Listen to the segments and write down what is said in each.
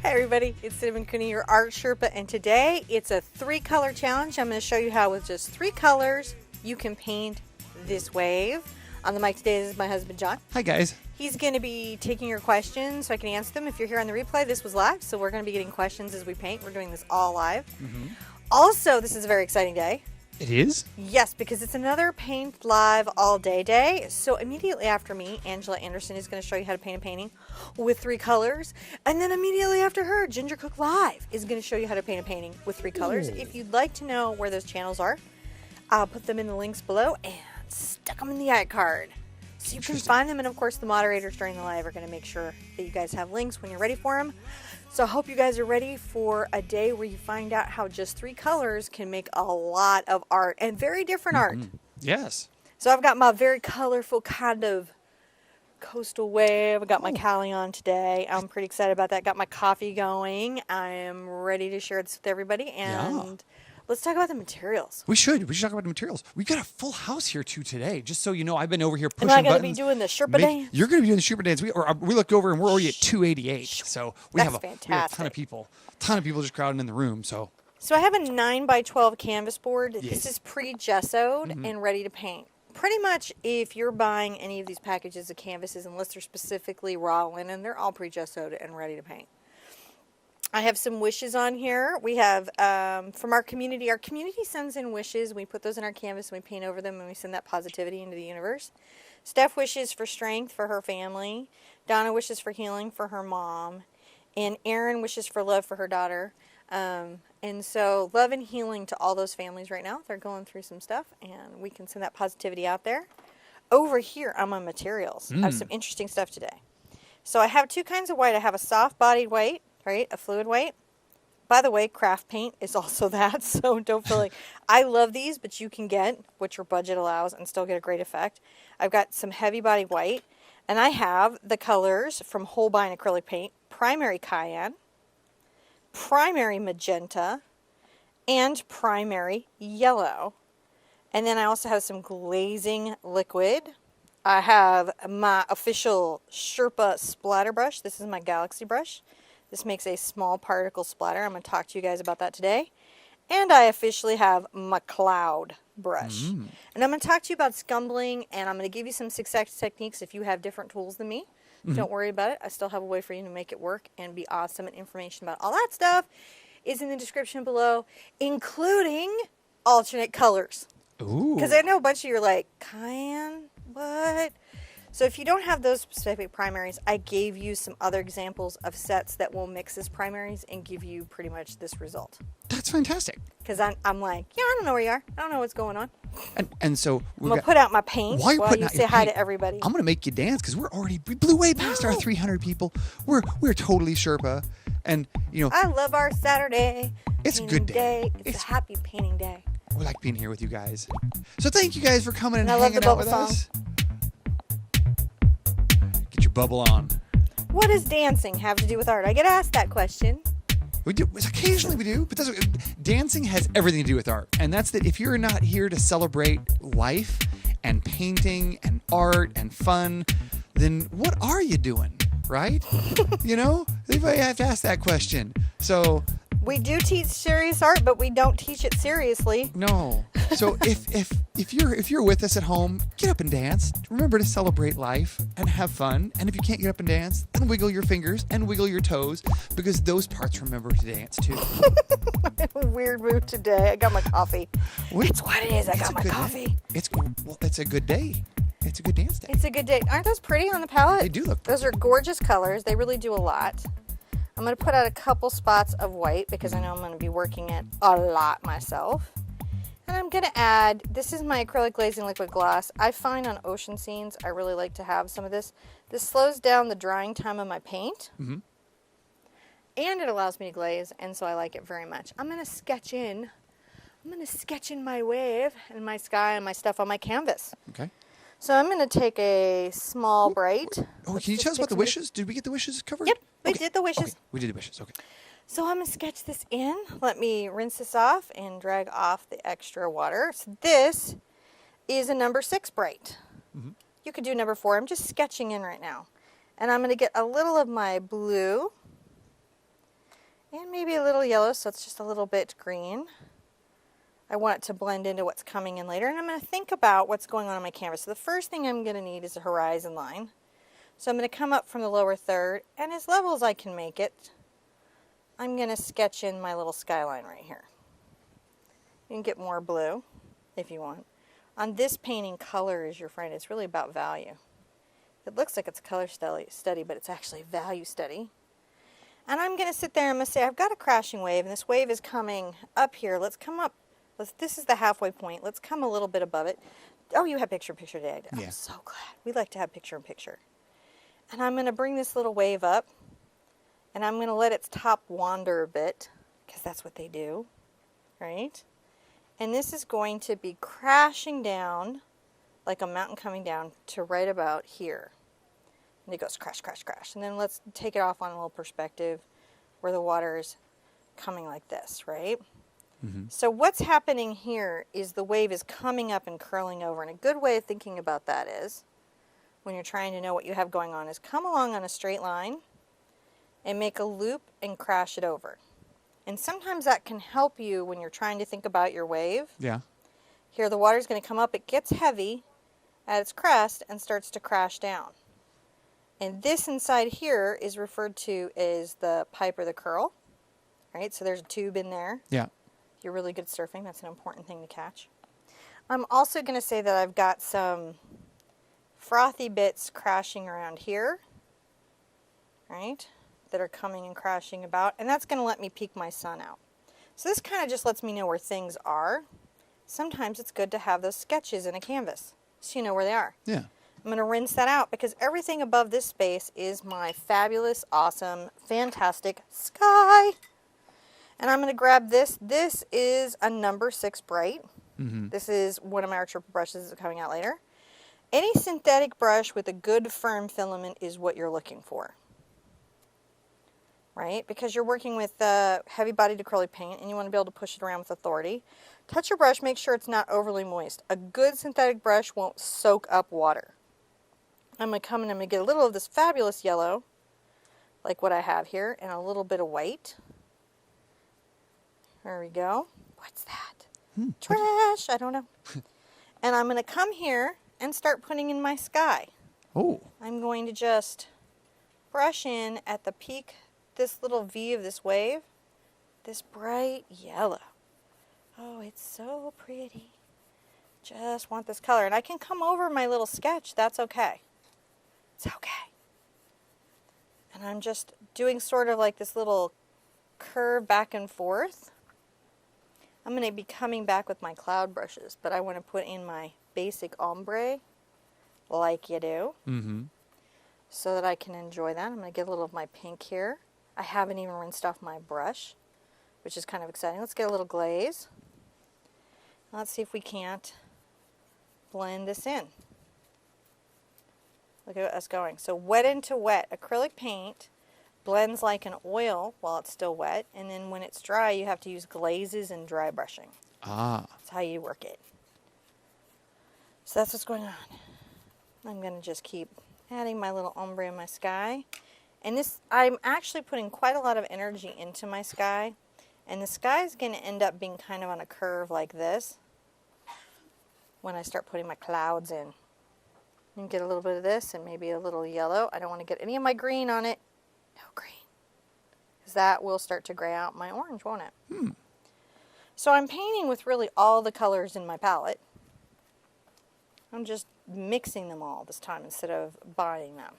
Hi everybody, it's Cinnamon Cooney, your Art Sherpa, and today it's a 3-color challenge. I'm going to show you how with just 3 colors you can paint this wave. On the mic today is my husband John. Hi guys. He's going to be taking your questions so I can answer them. If you're here on the replay, this was live, so we're going to be getting questions as we paint. We're doing this all live. Also, this is a very exciting day. It is? Yes, because it's another Paint Live All Day day. So immediately after me, Angela Anderson is going to show you how to paint a painting with 3 colors. And then immediately after her, Ginger Cook Live is going to show you how to paint a painting with 3 colors. Ooh. If you'd like to know where those channels are, I'll put them in the links below and stuck them in the iCard. So you can find them. And of course, the moderators during the live are going to make sure that you guys have links when you're ready for them. So I hope you guys are ready for a day where you find out how just 3 colors can make a lot of art and very different art. Yes. So I've got my very colorful kind of coastal wave. I got my Cali on today. I'm pretty excited about that. Got my coffee going. I am ready to share this with everybody. And let's talk about the materials. We should talk about the materials. We got a full house here too today. Just so you know, I've been over here pushing Am I buttons. going to be doing the Sherpa dance? You're going to be doing the Sherpa dance. We looked over and we're already at 288. So we have a ton of people. Just crowding in the room. So I have a 9x12 canvas board. Yes. This is pre-gessoed and ready to paint. Pretty much if you're buying any of these packages of canvases, unless they're specifically raw linen, they're all pre-gessoed and ready to paint. I have some wishes on here. We have from our community. Our community sends in wishes. We put those in our canvas and we paint over them and we send that positivity into the universe. Steph wishes for strength for her family. Donna wishes for healing for her mom. And Erin wishes for love for her daughter. And so love and healing to all those families right now. They're going through some stuff and we can send that positivity out there. Over here on my materials, I have some interesting stuff today. So I have 2 kinds of white. I have a soft-bodied white. Right, a fluid white. By the way, craft paint is also that, so don't feel like... I love these, but you can get what your budget allows and still get a great effect. I've got some heavy body white, and I have the colors from Holbein Acrylic Paint, Primary Cayenne, Primary Magenta, and Primary Yellow. And then I also have some glazing liquid. I have my official Sherpa splatter brush. This is my Galaxy brush. This makes a small particle splatter. I'm going to talk to you guys about that today. And I officially have my cloud brush. And I'm going to talk to you about scumbling, and I'm going to give you some success techniques if you have different tools than me. Don't worry about it. I still have a way for you to make it work and be awesome, and information about all that stuff is in the description below, including alternate colors. ooh. Because I know a bunch of you are like, cayenne? What? So if you don't have those specific primaries, I gave you some other examples of sets that will mix as primaries and give you pretty much this result. That's fantastic. Because I'm like, yeah, I don't know where you are. I don't know what's going on. And so I'm going to put out my paint while you say hi to everybody. I'm going to make you dance because we blew way past our 300 people. We're totally Sherpa. And, you know. I love our Saturday. It's a good day. It's a happy painting day. We like being here with you guys. So thank you guys for coming and I love hanging the out bubble with song. us. Get your bubble on. What does dancing have to do with art? I get asked that question. We do. Occasionally we do, but dancing has everything to do with art. And that's that if you're not here to celebrate life and painting and art and fun, then what are you doing, right? You know? Everybody have to ask that question. So... We do teach serious art, but we don't teach it seriously. No. So if you're with us at home, get up and dance. Remember to celebrate life and have fun. And if you can't get up and dance, then wiggle your fingers and wiggle your toes because those parts remember to dance too. I'm in a weird mood today. I got my coffee. It's what it is. I got my coffee. It's a good day. It's a good dance day. It's a good day. Aren't those pretty on the palette? They do look pretty. Those are gorgeous colors. They really do a lot. I'm going to put out a couple spots of white because I know I'm going to be working it a lot myself. And I'm going to add, this is my acrylic glazing liquid gloss. I find on ocean scenes, I really like to have some of this. This slows down the drying time of my paint. And it allows me to glaze, and so I like it very much. I'm going to sketch in my wave and my sky and my stuff on my canvas. Okay. So I'm going to take a small bright. Oh, can you tell us about the wishes? Did we get the wishes covered? Yep, we did the wishes. Okay. We did the wishes, okay. So I'm going to sketch this in. Let me rinse this off and drag off the extra water. So this is a number 6 bright. You could do number 4. I'm just sketching in right now. And I'm going to get a little of my blue And maybe a little yellow, so it's just a little bit green. I want it to blend into what's coming in later, and I'm going to think about what's going on my canvas. So the first thing I'm going to need is a horizon line. So I'm going to come up from the lower third, and as level as I can make it, I'm going to sketch in my little skyline right here. You can get more blue if you want. On this painting, color is your friend. It's really about value. It looks like it's a color study, but it's actually a value study. And I'm going to sit there and I'm going to say, I've got a crashing wave, and this wave is coming up here. Let's come up. This is the halfway point. Let's come a little bit above it. Oh, you have picture-in-picture today. Yeah. I'm so glad. We like to have picture-in-picture. And I'm going to bring this little wave up, and I'm going to let its top wander a bit, because that's what they do, right? And this is going to be crashing down like a mountain coming down to right about here. And it goes crash, crash, crash. And then let's take it off on a little perspective where the water is coming like this, right? Mm-hmm. So what's happening here is the wave is coming up and curling over. And a good way of thinking about that is, when you're trying to know what you have going on, is come along on a straight line and make a loop and crash it over. And sometimes that can help you when you're trying to think about your wave. Yeah. Here the water's going to come up, it gets heavy at its crest and starts to crash down. And this inside here is referred to as the pipe or the curl, right? So there's a tube in there. Yeah. If you're really good at surfing, that's an important thing to catch. I'm also going to say that I've got some frothy bits crashing around here, right, that are coming and crashing about, and that's going to let me peek my sun out. So this kind of just lets me know where things are. Sometimes it's good to have those sketches in a canvas so you know where they are. Yeah. I'm going to rinse that out because everything above this space is my fabulous, awesome, fantastic sky. And I'm going to grab this. This is a number 6 bright. Mm-hmm. This is one of my Art Sherpa brushes that's coming out later. Any synthetic brush with a good firm filament is what you're looking for, right? Because you're working with heavy-bodied acrylic paint and you want to be able to push it around with authority. Touch your brush, make sure it's not overly moist. A good synthetic brush won't soak up water. I'm going to come and I'm going to get a little of this fabulous yellow, like what I have here, and a little bit of white. There we go. What's that? Trash. I don't know. And I'm going to come here and start putting in my sky. Oh. I'm going to just brush in at the peak, this little V of this wave, this bright yellow. Oh, it's so pretty. Just want this color. And I can come over my little sketch. That's okay. It's okay. And I'm just doing sort of like this little curve back and forth. I'm going to be coming back with my cloud brushes, but I want to put in my basic ombre like you do, Mm-hmm. so that I can enjoy that. I'm going to get a little of my pink here. I haven't even rinsed off my brush, which is kind of exciting. Let's get a little glaze. Let's see if we can't blend this in. Look at us going. So wet into wet. Acrylic paint blends like an oil while it's still wet, and then when it's dry you have to use glazes and dry brushing. Ah. That's how you work it. So that's what's going on. I'm going to just keep adding my little ombre in my sky. And this, I'm actually putting quite a lot of energy into my sky. And the sky is going to end up being kind of on a curve like this when I start putting my clouds in. You can get a little bit of this and maybe a little yellow. I don't want to get any of my green on it. No green. Because that will start to gray out my orange, won't it? So I'm painting with really all the colors in my palette. I'm just mixing them all this time instead of buying them.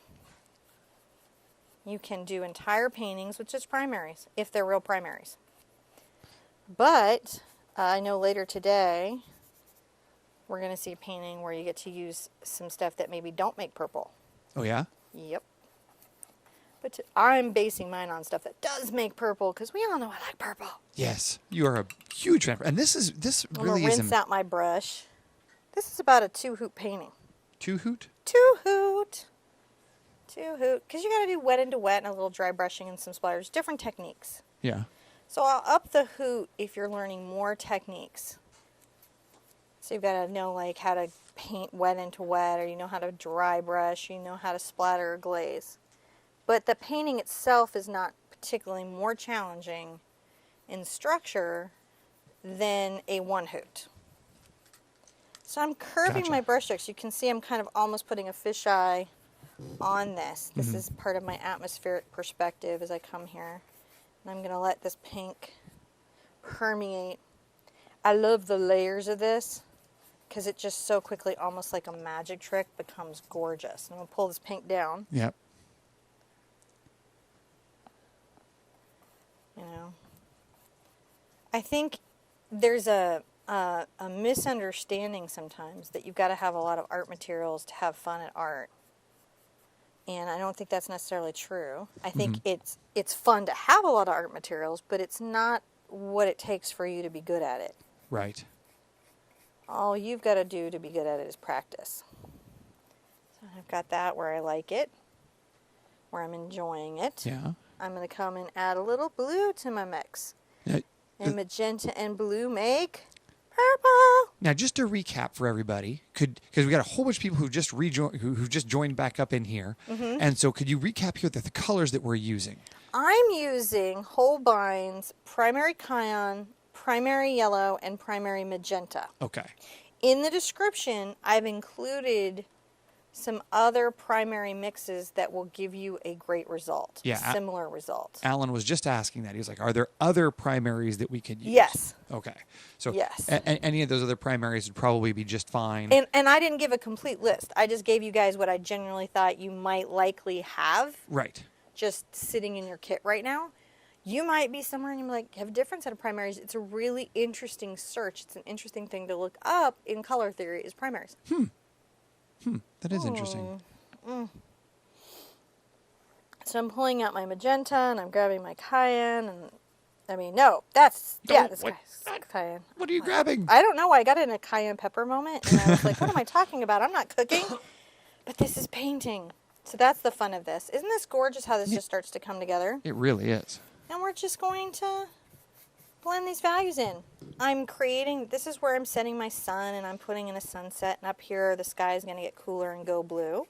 You can do entire paintings with just primaries, if they're real primaries. But I know later today we're going to see a painting where you get to use some stuff that maybe don't make purple. Oh, yeah? Yep. But I'm basing mine on stuff that does make purple, because we all know I like purple. Yes. You are a huge fan. And this I'm really going is to rinse out my brush. This is about a 2-hoot painting. 2-hoot? 2-hoot. 2-hoot. Because you got to do wet into wet and a little dry brushing and some splatters. Different techniques. Yeah. So I'll up the hoot if you're learning more techniques. So you've got to know like how to paint wet into wet, or you know how to dry brush, you know how to splatter or glaze. But the painting itself is not particularly more challenging in structure than a one hoot. So I'm curving Gotcha. my brush strokes. You can see I'm kind of almost putting a fisheye on this. This is part of my atmospheric perspective as I come here. And I'm going to let this pink permeate. I love the layers of this because it just so quickly, almost like a magic trick, becomes gorgeous. And I'm going to pull this pink down. Yep. You know, I think there's a misunderstanding sometimes that you've got to have a lot of art materials to have fun at art. And I don't think that's necessarily true. I think it's fun to have a lot of art materials, but it's not what it takes for you to be good at it. Right. All you've got to do to be good at it is practice. So I've got that where I like it, where I'm enjoying it. Yeah. I'm going to come and add a little blue to my mix. Now, And magenta and blue make purple. now, just to recap for everybody, because we got a whole bunch of people who just who just joined back up in here, and so could you recap here the colors that we're using? I'm using Holbein's primary cyan, primary yellow, and primary magenta. Okay. In the description, I've included some other primary mixes that will give you a great result. Yeah, Similar result. Alan was just asking that. He was like, "Are there other primaries that we could use?" Yes. Okay. So Yes. Any of those other primaries would probably be just fine. And I didn't give a complete list. I just gave you guys what I generally thought you might likely have Right. just sitting in your kit right now. You might be somewhere and you're like, have a different set of primaries. It's a really interesting search. It's an interesting thing to look up in color theory is primaries. That is interesting. So I'm pulling out my magenta and I'm grabbing my cayenne and that's What? cayenne. What are you grabbing? I don't know. I got in a cayenne pepper moment and I was like, what am I talking about? I'm not cooking. But this is painting. So that's the fun of this. Isn't this gorgeous how this just starts to come together? It really is. And we're just going to blend these values in. I'm creating, this is where I'm setting my sun and I'm putting in a sunset, and up here the sky is going to get cooler and go blue.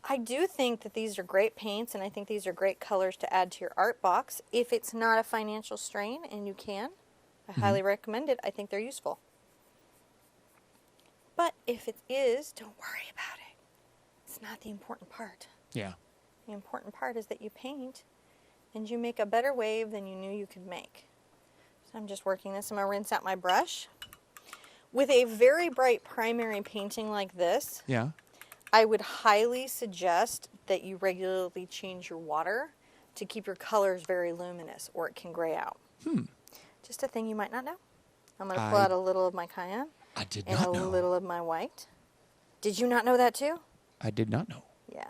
I do think that these are great paints, and I think these are great colors to add to your art box. If it's not a financial strain and you can, I highly recommend it. I think they're useful. But if it is, don't worry about it. It's not the important part. Yeah. The important part is that you paint and you make a better wave than you knew you could make. So I'm just working this. I'm going to rinse out my brush. With a very bright primary painting like this, Yeah. I would highly suggest that you regularly change your water to keep your colors very luminous, or it can gray out. Just a thing you might not know. I'm going to pull out a little of my cayenne I did and not a know. little of my white. Did you not know that too? I did not know. Yeah.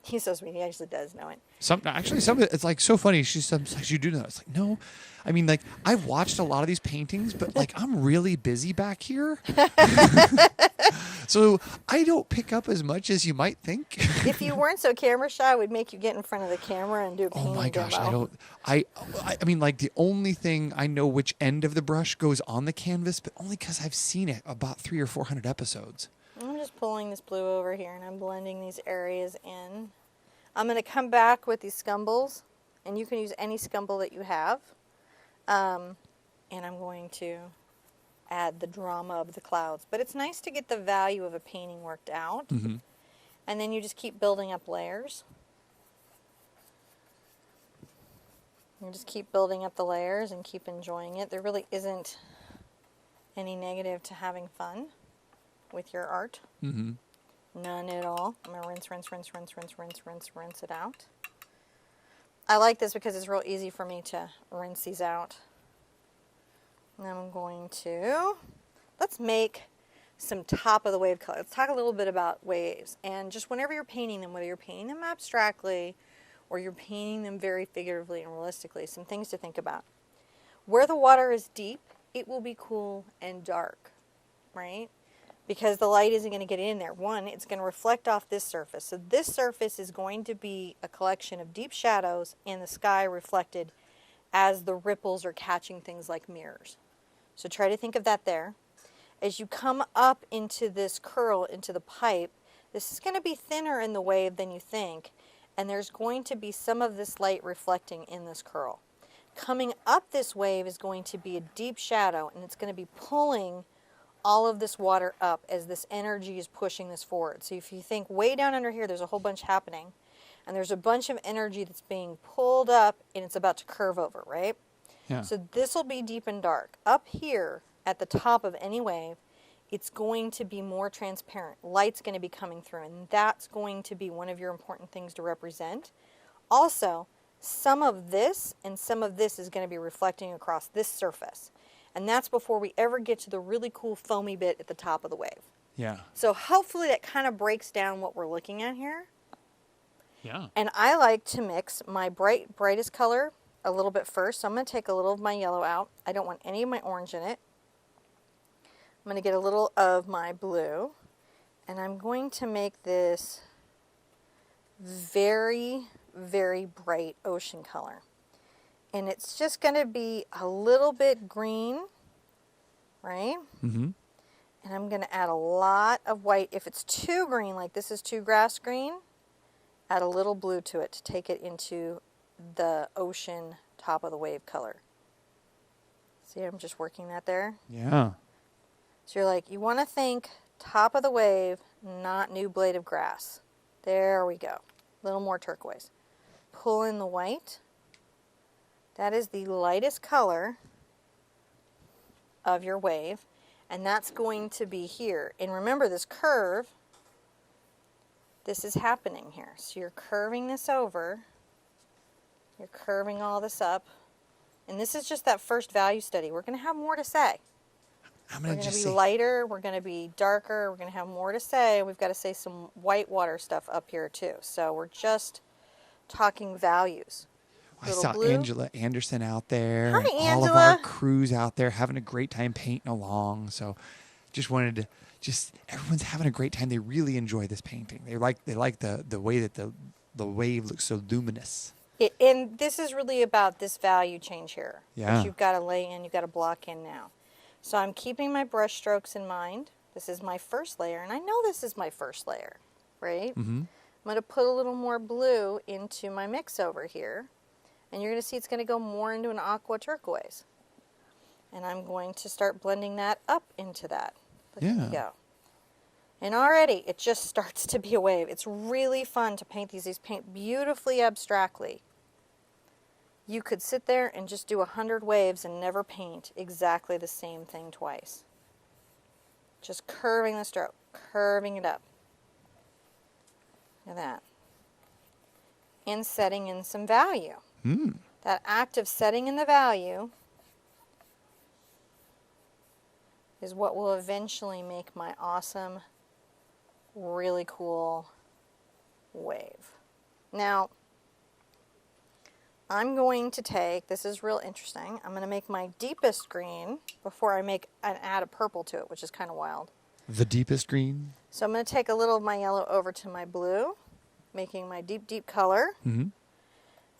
He's so sweet. He actually does know it. Some of it, it's like so funny. She's like, you do know. It's like, no, I mean, like, I've watched a lot of these paintings, but like, I'm really busy back here, so I don't pick up as much as you might think. If you weren't so camera shy, I would make you get in front of the camera and do a painting Oh my gosh, demo. I mean, like, the only thing I know which end of the brush goes on the canvas, but only because I've seen it about 300 or 400 episodes. I'm just pulling this blue over here and I'm blending these areas in. I'm going to come back with these scumbles, and you can use any scumble that you have. And I'm going to add the drama of the clouds. But it's nice to get the value of a painting worked out. And then you just keep building up layers. You just keep building up the layers and keep enjoying it. There really isn't any negative to having fun with your art. None at all. I'm going to rinse it out. I like this because it's real easy for me to rinse these out. And I'm going to, let's make some top of the wave color. Let's talk a little bit about waves. And just whenever you're painting them, whether you're painting them abstractly or you're painting them very figuratively and realistically, some things to think about. Where the water is deep, it will be cool and dark, right? Because the light isn't going to get in there. One, it's going to reflect off this surface. So this surface is going to be a collection of deep shadows and the sky reflected as the ripples are catching things like mirrors. So try to think of that there. As you come up into this curl, into the pipe, this is going to be thinner in the wave than you think. and there's going to be some of this light reflecting in this curl. Coming up this wave is going to be a deep shadow, and it's going to be pulling all of this water up as this energy is pushing this forward. So if you think way down under here, there's a whole bunch happening, and there's a bunch of energy that's being pulled up, and it's about to curve over, right? Yeah. So this will be deep and dark. Up here at the top of any wave, it's going to be more transparent. Light's going to be coming through, and that's going to be one of your important things to represent. Also, some of this and some of this is going to be reflecting across this surface. And that's before we ever get to the really cool foamy bit at the top of the wave. Yeah. So hopefully that kind of breaks down what we're looking at here. Yeah. And I like to mix my brightest color a little bit first. So I'm going to take a little of my yellow out. I don't want any of my orange in it. I'm going to get a little of my blue, and I'm going to make this very, very bright ocean color. And it's just going to be a little bit green, right? Mm-hmm. And I'm going to add a lot of white. If it's too green, like this is too grass green, add a little blue to it to take it into the ocean top of the wave color. See, I'm just working that there. Yeah. So you're like, you want to think top of the wave, not new blade of grass. There we go. A little more turquoise. Pull in the white. That is the lightest color of your wave, and that's going to be here. And remember this curve, this is happening here. So you're curving this over, you're curving all this up, and this is just that first value study. We're going to have more to say. We're going to be lighter, we're going to be darker, we're going to have more to say. We've got to say some whitewater stuff up here too. So we're just talking values. I saw blue. Angela Anderson out there. Hi, and all Angela. of our crews out there having a great time painting along. So just wanted to, everyone's having a great time. They really enjoy this painting. They like the way that the wave looks so luminous. And this is really about this value change here. Yeah. Which you've got to lay in, you've got to block in now. So I'm keeping my brush strokes in mind. This is my first layer, and I know this is my first layer, right? Mm-hmm. I'm going to put a little more blue into my mix over here, and you're going to see it's going to go more into an aqua turquoise. And I'm going to start blending that up into that. There we go. And already it just starts to be a wave. It's really fun to paint these. These paint beautifully abstractly. You could sit there and just do 100 waves and never paint exactly the same thing twice. Just curving the stroke, curving it up. Look at that. And setting in some value. Mm. That act of setting in the value is what will eventually make my awesome, really cool wave. Now, I'm going to take, this is real interesting, I'm going to make my deepest green before I make and add a purple to it, which is kind of wild. The deepest green. So I'm going to take a little of my yellow over to my blue, making my deep, deep color. Mm-hmm.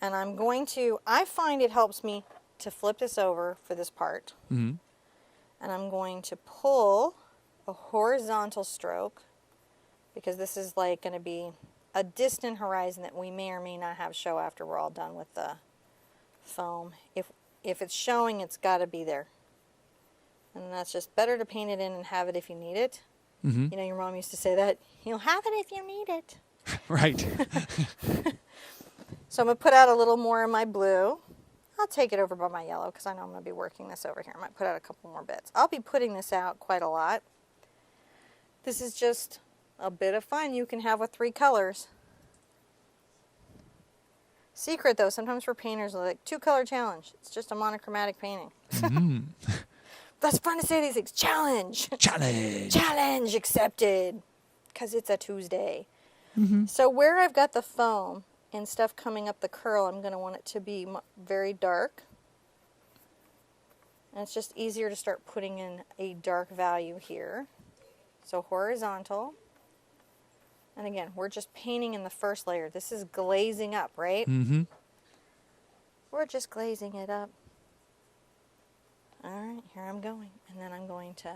And I'm going to, I find it helps me to flip this over for this part. Mm-hmm. And I'm going to pull a horizontal stroke, because this is like going to be a distant horizon that we may or may not have show after we're all done with the foam. If it's showing, it's got to be there. And that's just better to paint it in and have it if you need it. Mm-hmm. You know, your mom used to say that. You'll have it if you need it. Right. So I'm going to put out a little more of my blue. I'll take it over by my yellow because I know I'm going to be working this over here. I might put out a couple more bits. I'll be putting this out quite a lot. This is just a bit of fun you can have with 3 colors. Secret though, sometimes for painters, like 2-color challenge. It's just a monochromatic painting. Mm. That's fun to say these things. Challenge. Challenge. Challenge accepted. Because it's a Tuesday. Mm-hmm. So where I've got the foam and stuff coming up the curl, I'm going to want it to be very dark. And it's just easier to start putting in a dark value here. So horizontal. And again, we're just painting in the first layer. This is glazing up, right? Mm-hmm. We're just glazing it up. All right, here I'm going. And then I'm going to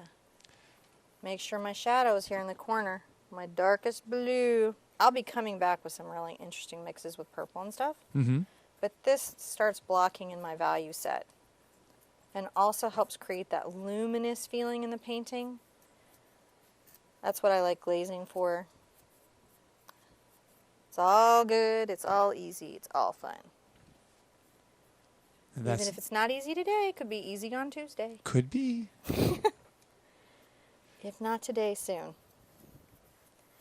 make sure my shadow is here in the corner. My darkest blue. I'll be coming back with some really interesting mixes with purple and stuff. Mm-hmm. But this starts blocking in my value set. And also helps create that luminous feeling in the painting. That's what I like glazing for. It's all good, it's all easy, it's all fun. Even if it's not easy today, it could be easy on Tuesday. Could be. If not today, soon.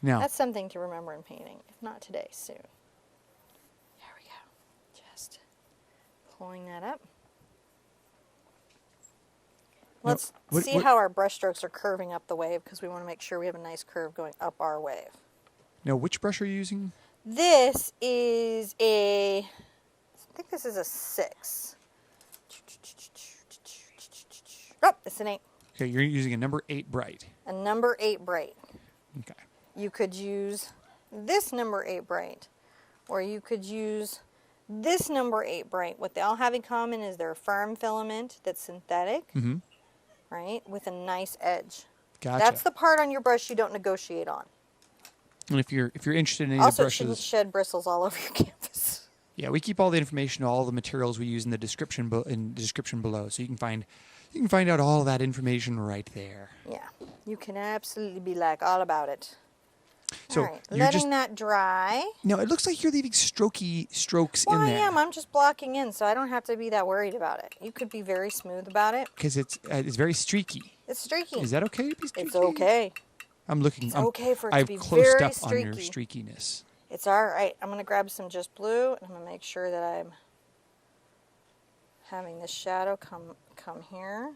Now, That's something to remember in painting. If not today, soon. There we go. Just pulling that up. Let's see how our brush strokes are curving up the wave, because we want to make sure we have a nice curve going up our wave. now, which brush are you using? This is I think this is a 6. Oh, it's an 8. Okay, you're using a number 8 bright. A number 8 bright. Okay. You could use this number 8 bright, or you could use this number 8 bright. What they all have in common is they're a firm filament that's synthetic, Mm-hmm. right, with a nice edge. Gotcha. That's the part on your brush you don't negotiate on. And if you're interested in any Also, of the it shouldn't brushes, shed bristles all over your canvas. yeah, we keep all the information, all the materials we use in the description below, so you can find out all that information right there. Yeah, you can absolutely be like all about it. So all right, you're letting just that dry. now. It looks like you're leaving strokes Well, in I there. am. I'm just blocking in, so I don't have to be that worried about it. You could be very smooth about it. Because it's very streaky. It's streaky. Is that okay to be streaky? It's okay. I'm looking. It's okay for it to I've be closed very up on your streaky. streakiness. It's all right. I'm going to grab some just blue, and I'm going to make sure that I'm having the shadow come here.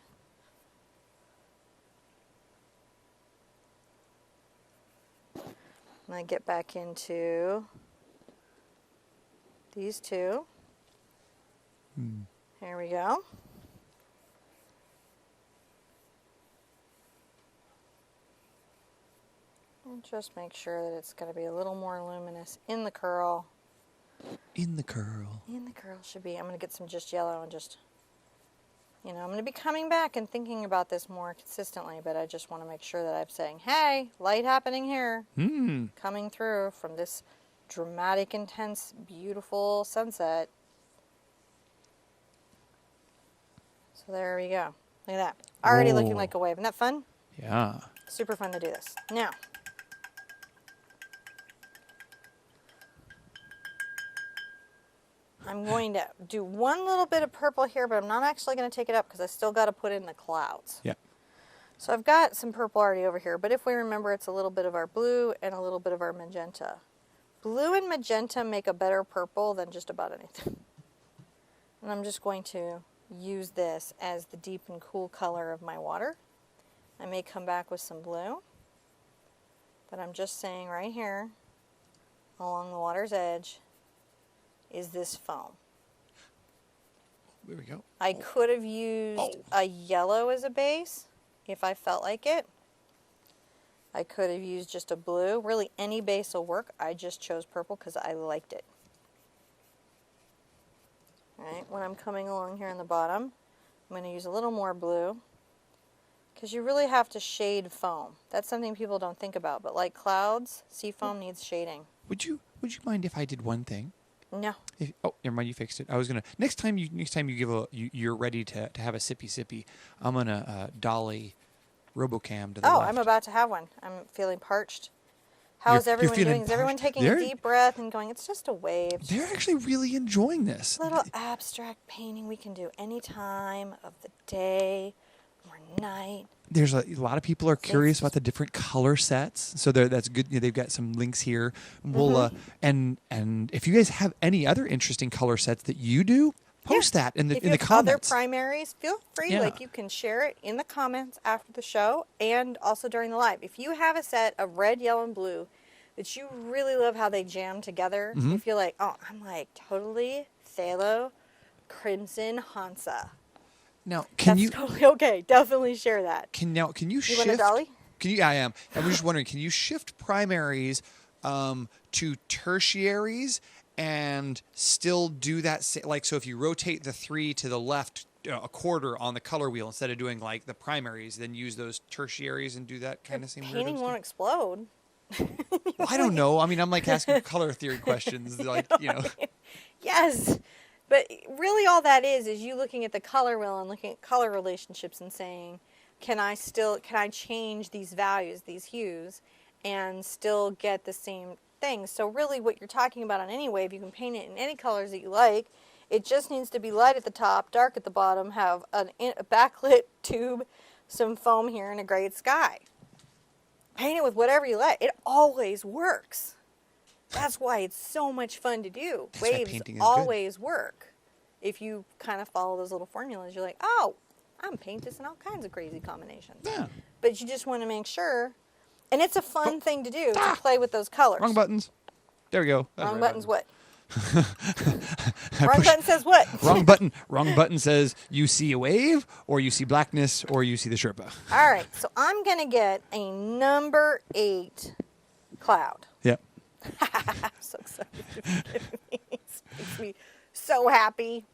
I'm going to get back into these two. Here we go. And just make sure that it's going to be a little more luminous in the curl. In the curl. In the curl should be. I'm going to get some just yellow and just, I'm going to be coming back and thinking about this more consistently, but I just want to make sure that I'm saying, hey, light happening here. Coming through from this dramatic, intense, beautiful sunset. So there we go. Look at that. Already looking Whoa. like a wave. Isn't that fun? Yeah. Super fun to do this. Now, I'm going to do one little bit of purple here, but I'm not actually going to take it up because I still got to put in the clouds. Yeah. So I've got some purple already over here, but if we remember, it's a little bit of our blue and a little bit of our magenta. Blue and magenta make a better purple than just about anything. And I'm just going to use this as the deep and cool color of my water. I may come back with some blue, but I'm just saying right here, along the water's edge, is this foam. There we go. I could have used a yellow as a base if I felt like it. I could have used just a blue. Really, any base will work. I just chose purple because I liked it. All right, when I'm coming along here in the bottom, I'm going to use a little more blue because you really have to shade foam. That's something people don't think about, but like clouds, sea foam needs shading. Would you mind if I did one thing? No. Never mind. You fixed it. I was gonna next time you give you're ready to have a sippy. I'm gonna dolly RoboCam to the left. I'm about to have one. I'm feeling parched. How's You're everyone feeling doing? Is everyone parched? taking a deep breath and going, it's just a wave? They're actually really enjoying this. Little abstract painting we can do any time of the day or night. There's a lot of people are curious about the different color sets, so that's good. They've got some links here. We'll and if you guys have any other interesting color sets that you do, post that in the if you have comments. other primaries, feel free. Yeah. Like you can share it in the comments after the show and also during the live. If you have a set of red, yellow, and blue that you really love how they jam together, if you're like, oh, I'm like totally phthalo, crimson, Hansa. Now, That's totally okay. Definitely share that. Can you shift? You want a dolly? Can you? I am. I was just wondering. Can you shift primaries to tertiaries and still do that? Like, so if you rotate the 3 to the left a quarter on the color wheel instead of doing like the primaries, then use those tertiaries and do that kind of same. Painting won't explode. Well, I don't know. I mean, I'm like asking color theory questions, like, Yes. But really all that is you looking at the color wheel and looking at color relationships and saying, can I change these values, these hues, and still get the same thing? So really what you're talking about on any wave, you can paint it in any colors that you like. It just needs to be light at the top, dark at the bottom, have a backlit tube, some foam here, and a great sky. Paint it with whatever you like. It always works. That's why it's so much fun to do. That's why Waves painting is always work. If you kind of follow those little formulas, you're like, oh, I can paint this in all kinds of crazy combinations. Yeah. But you just want to make sure. And it's a fun thing to do, to play with those colors. Wrong buttons. There we go. That's Wrong right buttons what? Wrong button says what? Wrong button. Wrong button says you see a wave, or you see blackness, or you see the Sherpa. All right, so I'm going to get a number 8 cloud. Yep. I'm so excited. It makes me so happy.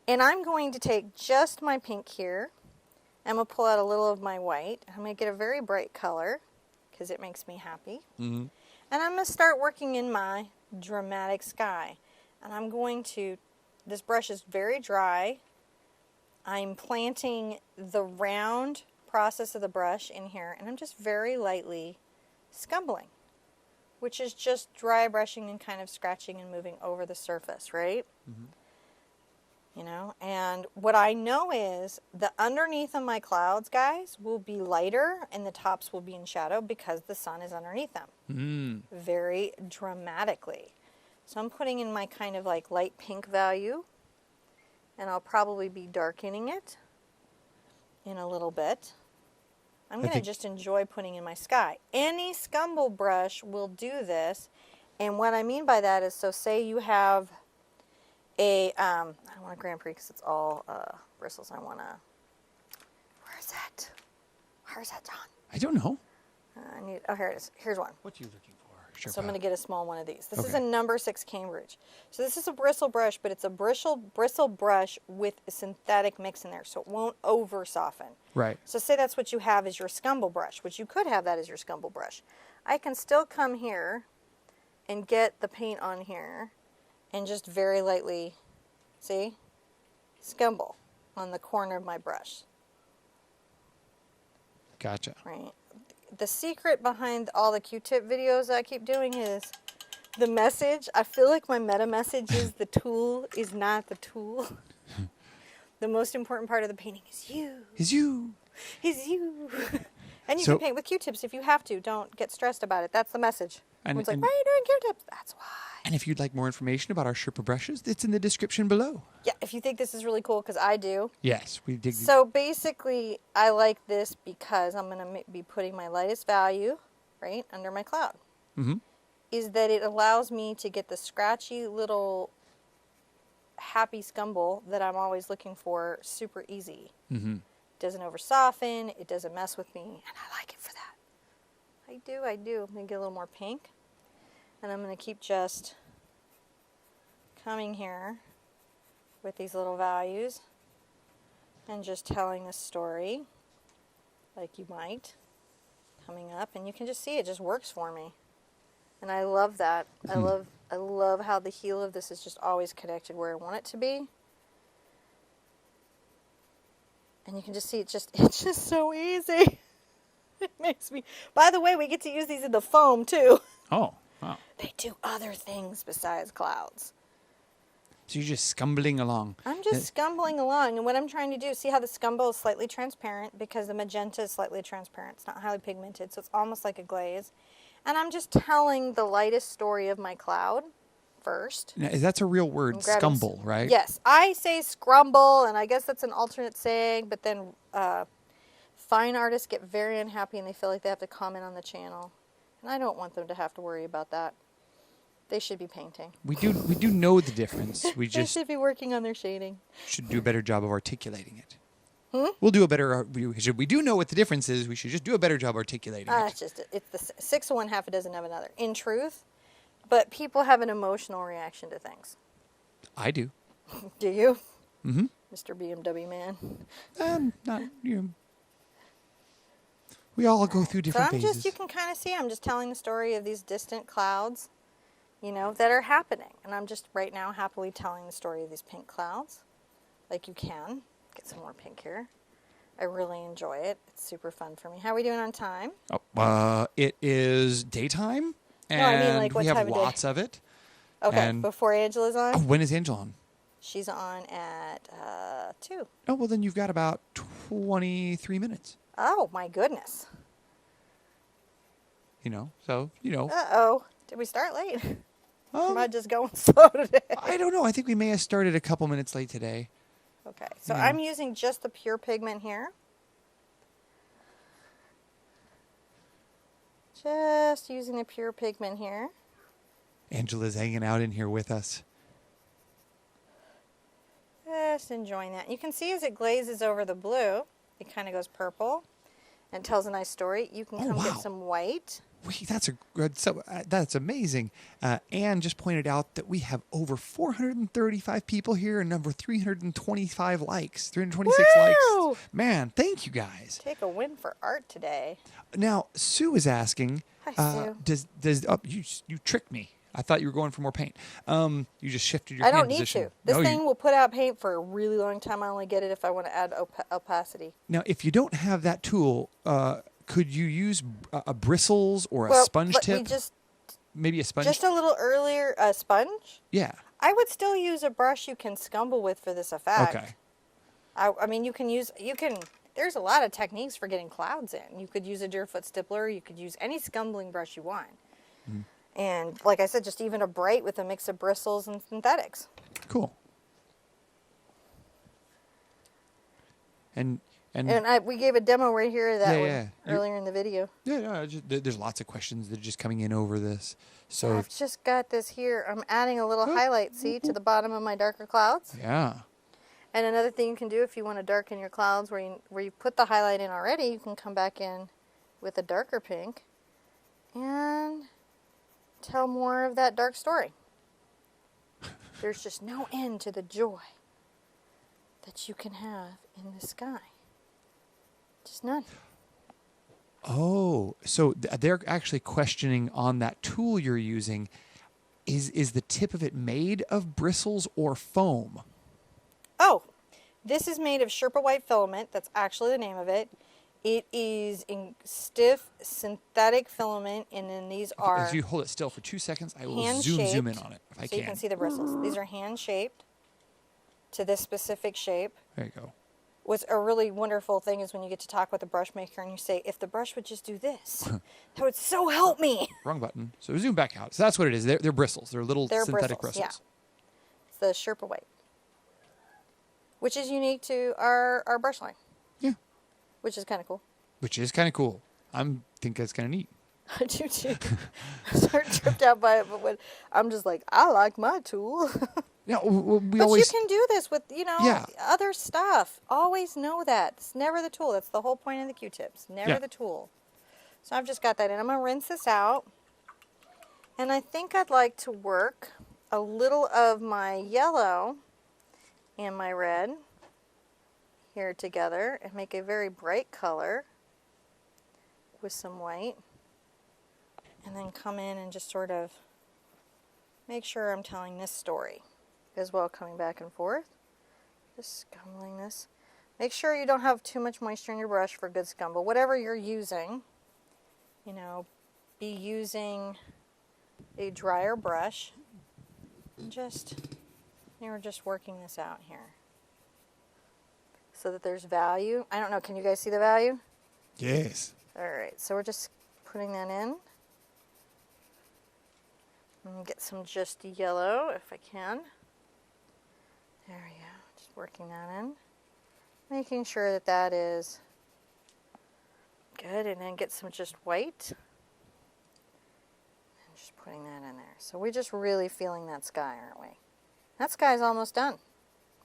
And I'm going to take just my pink here. I'm going to pull out a little of my white. I'm going to get a very bright color because it makes me happy. Mm-hmm. And I'm going to start working in my dramatic sky. And I'm going to, this brush is very dry. I'm planting the round process of the brush in here, and I'm just very lightly scumbling, which is just dry brushing and kind of scratching and moving over the surface, right? Mm-hmm. You know, and what I know is the underneath of my clouds, guys, will be lighter and the tops will be in shadow because the sun is underneath them. Very dramatically. So I'm putting in my kind of like light pink value, and I'll probably be darkening it in a little bit. I'm going to just enjoy putting in my sky. Any scumble brush will do this, and what I mean by that is, so say you have a, I don't want a Grand Prix because it's all bristles. I want to, where's that? Where's that, John? I don't know. Oh, here it is. Here's one. What are you looking for, Sherpa? So I'm going to get a small one of these. This is Okay. a number 6 Cambridge. So this is a bristle brush, but it's a bristle brush with a synthetic mix in there, so it won't over soften. Right. So say that's what you have as your scumble brush, which you could have that as your scumble brush. I can still come here and get the paint on here and just very lightly, see, scumble on the corner of my brush. Gotcha. Right. The secret behind all the Q-tip videos I keep doing is the message. I feel like my meta message is the tool is not the tool. The most important part of the painting is you. Is you. Is you. And you So- can paint with Q-tips if you have to. Don't get stressed about it. That's the message. And- It's like, and- why are you doing Q-tips? That's why. And if you'd like more information about our Sherpa brushes, it's in the description below. Yeah, if you think this is really cool, because I do. Yes, we dig. So basically, I like this because I'm going to be putting my lightest value, right, under my cloud. Mm-hmm. Is that it allows me to get the scratchy little happy scumble that I'm always looking for super easy. Mm-hmm. Doesn't over soften, it doesn't mess with me, and I like it for that. I do. I'm going to get a little more pink, and I'm going to keep just coming here with these little values and just telling the story like you might, coming up, and you can just see it just works for me. And I love that. I love how the heel of this is just always connected where I want it to be. And you can just see it's just so easy. It makes me. By the way, we get to use these in the foam too. Oh, wow. They do other things besides clouds. So you're just scumbling along. I'm just scumbling along, and what I'm trying to do, see how the scumble is slightly transparent because the magenta is slightly transparent. It's not highly pigmented, so it's almost like a glaze. And I'm just telling the lightest story of my cloud first. Now, that's a real word, I'm grabbing scumble, right? Yes, I say scrumble, and I guess that's an alternate saying, but then fine artists get very unhappy and they feel like they have to comment on the channel. And I don't want them to have to worry about that. They should be painting. We do know the difference. We They just should be working on their shading. should do a better job of articulating it. We'll do a better. We do know what the difference is. We should just do a better job articulating it. It's the 6 of one, half a dozen of another. In truth, but people have an emotional reaction to things. I do. Do you? Mm-hmm. Mr. BMW man. Not you. We all go through So different phases. you can kind of see, I'm just telling the story of these distant clouds, that are happening. And I'm just right now happily telling the story of these pink clouds. Like you can. Get some more pink here. I really enjoy it. It's super fun for me. How are we doing on time? It is daytime, and No, I mean, like, what we have time of day? lots of it. Okay, And- before Angela's on? Oh, when is Angela on? She's on at 2. Oh, well, then you've got about 23 minutes. Oh, my goodness. So. Uh-oh. Did we start late? Am I Um, just going slow today? I don't know. I think we may have started a couple minutes late today. Okay, so Yeah. I'm using just the pure pigment here. Just using the pure pigment here. Angela's hanging out in here with us. Just enjoying that. You can see as it glazes over the blue, it kind of goes purple and tells a nice story. You can Oh, come wow. get some white. Wait, that's amazing. Anne just pointed out that we have over 435 people here and number 325 likes, 326 Woo! likes. Man, thank you guys. Take a win for art today. Now, Sue is asking, Hi, Sue. does you tricked me. I thought you were going for more paint. You just shifted your I hand don't need position. to. This No, thing will put out paint for a really long time. I only get it if I want to add opacity. Now, if you don't have that tool, could you use a bristles or a sponge let me tip? just Maybe a sponge? a little earlier, sponge. Yeah. I would still use a brush you can scumble with for this effect. Okay. I mean, there's a lot of techniques for getting clouds in. You could use a Deerfoot stippler. You could use any scumbling brush you want. Mm. And like I said, just even a bright with a mix of bristles and synthetics. Cool. And we gave a demo right here of that Yeah, one yeah. earlier in the video. there's lots of questions that are just coming in over this. So I've just got this here. I'm adding a little highlight, see, to the bottom of my darker clouds. yeah. And another thing you can do if you want to darken your clouds where you put the highlight in already, you can come back in with a darker pink and tell more of that dark story. There's just no end to the joy that you can have in the sky. Just none. Oh, so they're actually questioning on that tool you're using. Is the tip of it made of bristles or foam? Oh, this is made of Sherpa white filament. That's actually the name of it. It is in stiff synthetic filament, and then these are If you hold it still for 2 seconds, I will hand-shaped, zoom in on it if I so can. you can see the bristles. These are hand-shaped to this specific shape. There you go. What's a really wonderful thing is when you get to talk with the brush maker and you say, if the brush would just do this, that would so help me. Wrong button. So zoom back out. So that's what it is. They're bristles. They're little synthetic bristles. Yeah. It's the Sherpa white, which is unique to our brush line. Yeah. Which is kind of cool. Which is kind of cool. Think that's kind of neat. I do too. I sort of tripped out by it, but when I'm just like, I like my tool. Yeah, we But always. you can do this with, Yeah. other stuff. Always know that. It's never the tool. That's the whole point of the Q-tips. Never Yeah. the tool. So I've just got that in. I'm going to rinse this out. And I think I'd like to work a little of my yellow and my red here together and make a very bright color with some white. And then come in and just sort of make sure I'm telling this story as well, coming back and forth. Just scumbling this. Make sure you don't have too much moisture in your brush for good scumble. Whatever you're using, be using a drier brush. We're just working this out here so that there's value. I don't know, can you guys see the value? Yes. All right, so we're just putting that in. And get some just yellow if I can. There we go. Just working that in. Making sure that that is good. And then get some just white. And just putting that in there. So we're just really feeling that sky, aren't we? That sky's almost done.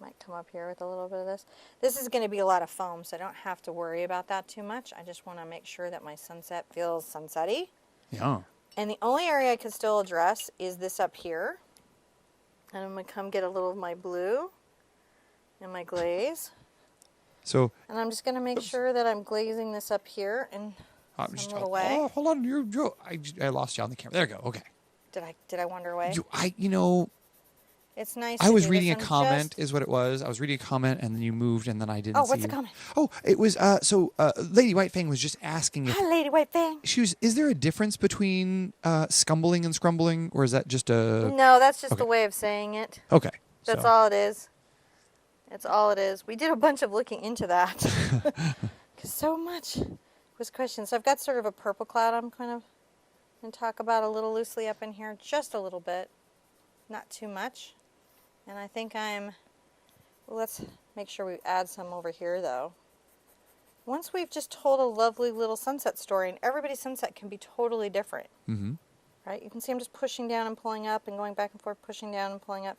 Might come up here with a little bit of this. This is going to be a lot of foam, so I don't have to worry about that too much. I just want to make sure that my sunset feels sunsetty. Yeah. And the only area I can still address is this up here. And I'm going to come get a little of my blue and my glaze. So And I'm just going to make sure that I'm glazing this up here. And Some little way. Oh, hold on. I lost you on the camera. There you go. Okay. Did I wander away? It's nice. I to was do reading a this. comment, is what it was. I was reading a comment, and then you moved, and then I didn't see what's the you. comment? Oh, it was, Lady White Fang was just asking if... Hi, Lady White Fang. Is there a difference between scumbling and scrumbling, or is that just a... No, that's just Okay. the way of saying it. Okay. That's so. all it is. That's all it is. We did a bunch of looking into that. Because so much was questioned. So I've got sort of a purple cloud I'm kind of going to talk about a little loosely up in here. Just a little bit. Not too much. And I think let's make sure we add some over here though. Once we've just told a lovely little sunset story, and everybody's sunset can be totally different. Mm-hmm. Right? You can see I'm just pushing down and pulling up and going back and forth, pushing down and pulling up.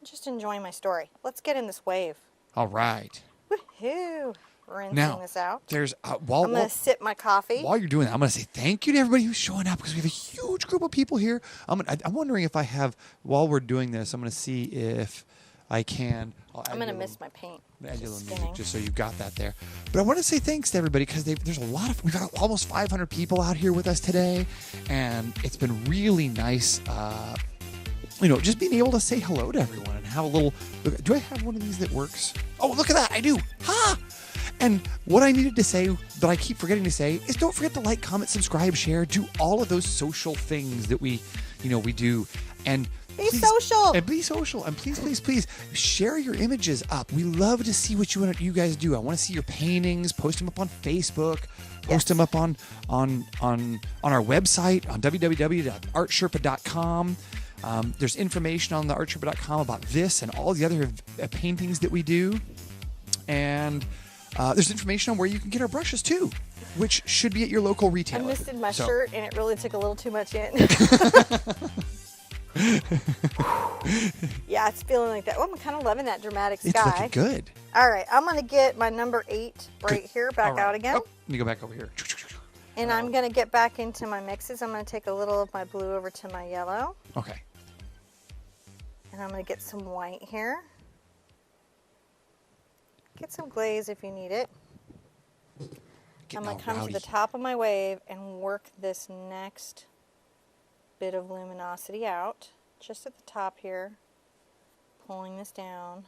Just enjoying my story. Let's get in this wave. All right. Woohoo! Rinsing Now, this out. there's... I'm going to sip my coffee. While you're doing that, I'm going to say thank you to everybody who's showing up because we have a huge group of people here. I'm wondering if I have, while we're doing this, I'm going to see if I can. I'm going to miss my paint. Add you a little music Spinning. just so you've got that there. But I want to say thanks to everybody because we've got almost 500 people out here with us today, and it's been really nice. Just being able to say hello to everyone and have a little. Do I have one of these that works? Oh, look at that! I do. Ha! And what I needed to say that I keep forgetting to say is don't forget to like, comment, subscribe, share, do all of those social things that we do. And Be social. And be social. And please share your images up. We love to see what you guys do. I want to see your paintings. Post them up on Facebook. Post them up on our website on www.artsherpa.com. There's information on the artsherpa.com about this and all the other paintings that we do. And there's information on where you can get our brushes too, which should be at your local retailer. I misted my shirt and it really took a little too much in. Yeah, it's feeling like that. Oh, I'm kind of loving that dramatic sky. It's looking good. All right, I'm going to get my number 8 right here back out again. Oh, let me go back over here. And I'm going to get back into my mixes. I'm going to take a little of my blue over to my yellow. Okay. And I'm going to get some white here. Get some glaze if you need it. I'm going to come to the top of my wave and work this next bit of luminosity out. Just at the top here. Pulling this down.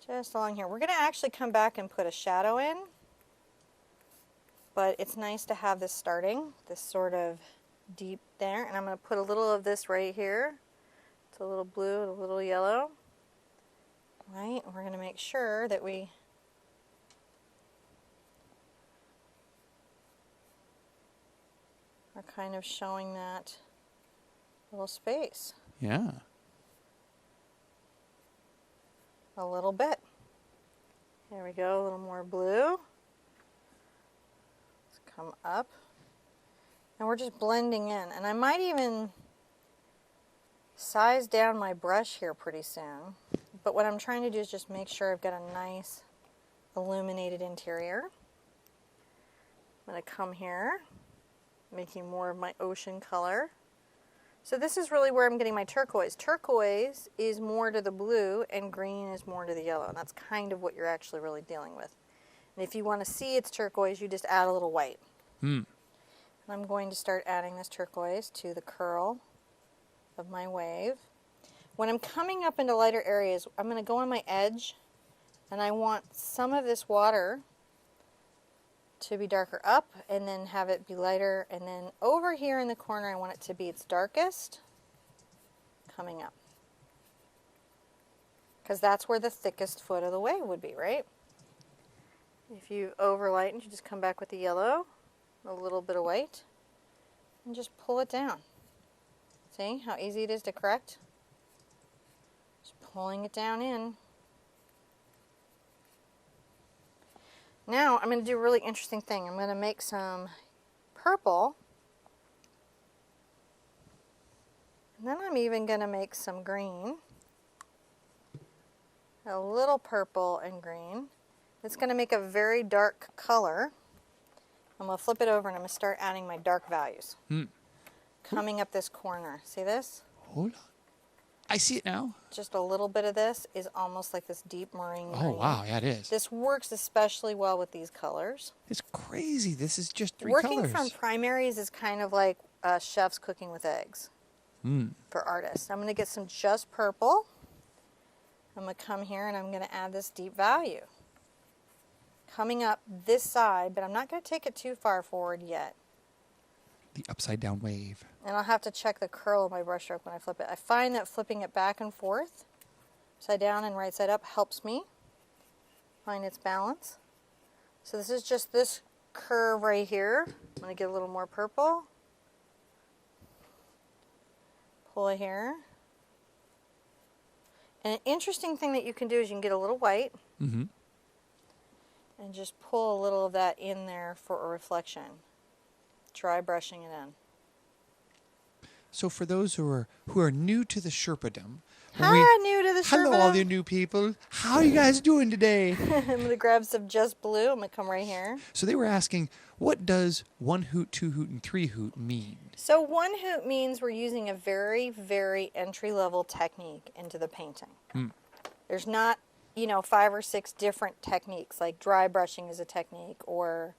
Just along here. We're going to actually come back and put a shadow in. But it's nice to have this starting. This sort of deep there. And I'm going to put a little of this right here. It's a little blue and a little yellow. Right? We're going to make sure that we are kind of showing that little space. Yeah. A little bit. There we go, a little more blue. Let's come up. And we're just blending in. And I might even size down my brush here pretty soon. But what I'm trying to do is just make sure I've got a nice illuminated interior. I'm going to come here, making more of my ocean color. So this is really where I'm getting my turquoise. Turquoise is more to the blue and green is more to the yellow. And that's kind of what you're actually really dealing with. And if you want to see it's turquoise, you just add a little white. And I'm going to start adding this turquoise to the curl of my wave. When I'm coming up into lighter areas, I'm going to go on my edge and I want some of this water to be darker up and then have it be lighter, and then over here in the corner I want it to be its darkest coming up, because that's where the thickest foot of the wave would be, right? If you overlighten, you just come back with the yellow, a little bit of white, and just pull it down. See how easy it is to correct? Just pulling it down in. Now I'm going to do a really interesting thing. I'm going to make some purple. And then I'm even going to make some green. A little purple and green. It's going to make a very dark color. I'm going to flip it over and I'm going to start adding my dark values. Coming up this corner. See this? Hold on. I see it now. Just a little bit of this is almost like this deep marine Oh, green. wow. Yeah, it is. This works especially well with these colors. It's crazy. This is just 3 Working colors. from primaries is kind of like chefs cooking with eggs for artists. I'm going to get some just purple. I'm going to come here and I'm going to add this deep value. Coming up this side, but I'm not going to take it too far forward yet. The upside down wave. And I'll have to check the curl of my brush stroke when I flip it. I find that flipping it back and forth, upside down and right side up, helps me find its balance. So this is just this curve right here. I'm going to get a little more purple. Pull it here. And an interesting thing that you can do is you can get a little white Mm-hmm. and just pull a little of that in there for a reflection. Dry brushing it in. So for those who are new to the Sherpadom, New to the hello, Sherpa. all you new people. How are you guys doing today? I'm going to grab some just blue. I'm going to come right here. So they were asking, what does 1 hoot, 2 hoot, and 3 hoot mean? So 1 hoot means we're using a very, very entry-level technique into the painting. There's not, 5 or 6 different techniques, like dry brushing is a technique or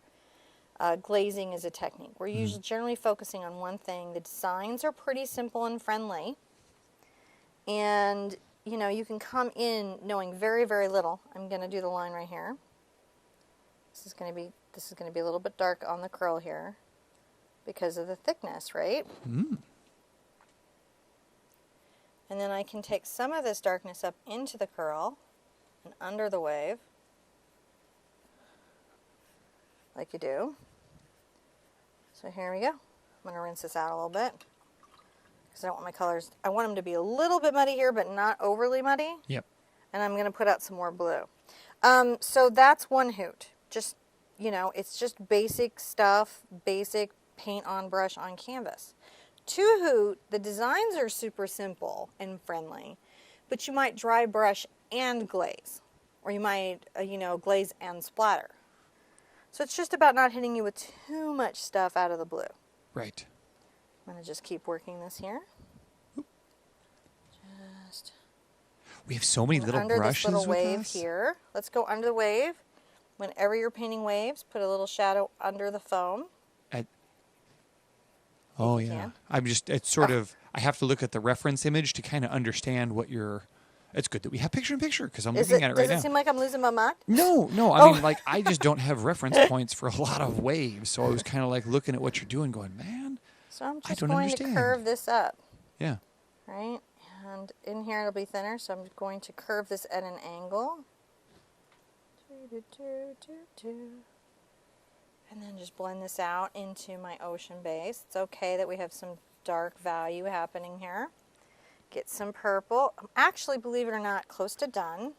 glazing is a technique. We're usually generally focusing on one thing. The designs are pretty simple and friendly. And, you can come in knowing very, very little. I'm going to do the line right here. This is going to be a little bit dark on the curl here because of the thickness, right? And then I can take some of this darkness up into the curl and under the wave, like you do. So here we go. I'm going to rinse this out a little bit because I don't want my colors, I want them to be a little bit muddy here, but not overly muddy. Yep. And I'm going to put out some more blue. So that's 1 hoot. Just, it's just basic stuff, basic paint on brush on canvas. 2 hoot, the designs are super simple and friendly, but you might dry brush and glaze, or you might, glaze and splatter. So it's just about not hitting you with too much stuff out of the blue. Right. I'm going to just keep working this here. Just We have so many little under brushes this little with wave us. here. Let's go under the wave. Whenever you're painting waves, put a little shadow under the foam. Oh, you yeah. can. It's sort of, I have to look at the reference image to kind of understand what it's good that we have picture-in-picture because I'm looking at it right Does now. it seem like I'm losing my mind? No, I mean, I just don't have reference points for a lot of waves. So I was kind of like looking at what you're doing going, man, So I'm I just don't going understand. to curve this up, Yeah. right? And in here it'll be thinner, so I'm going to curve this at an angle. And then just blend this out into my ocean base. It's okay that we have some dark value happening here. Get some purple. I'm actually, believe it or not, close to done.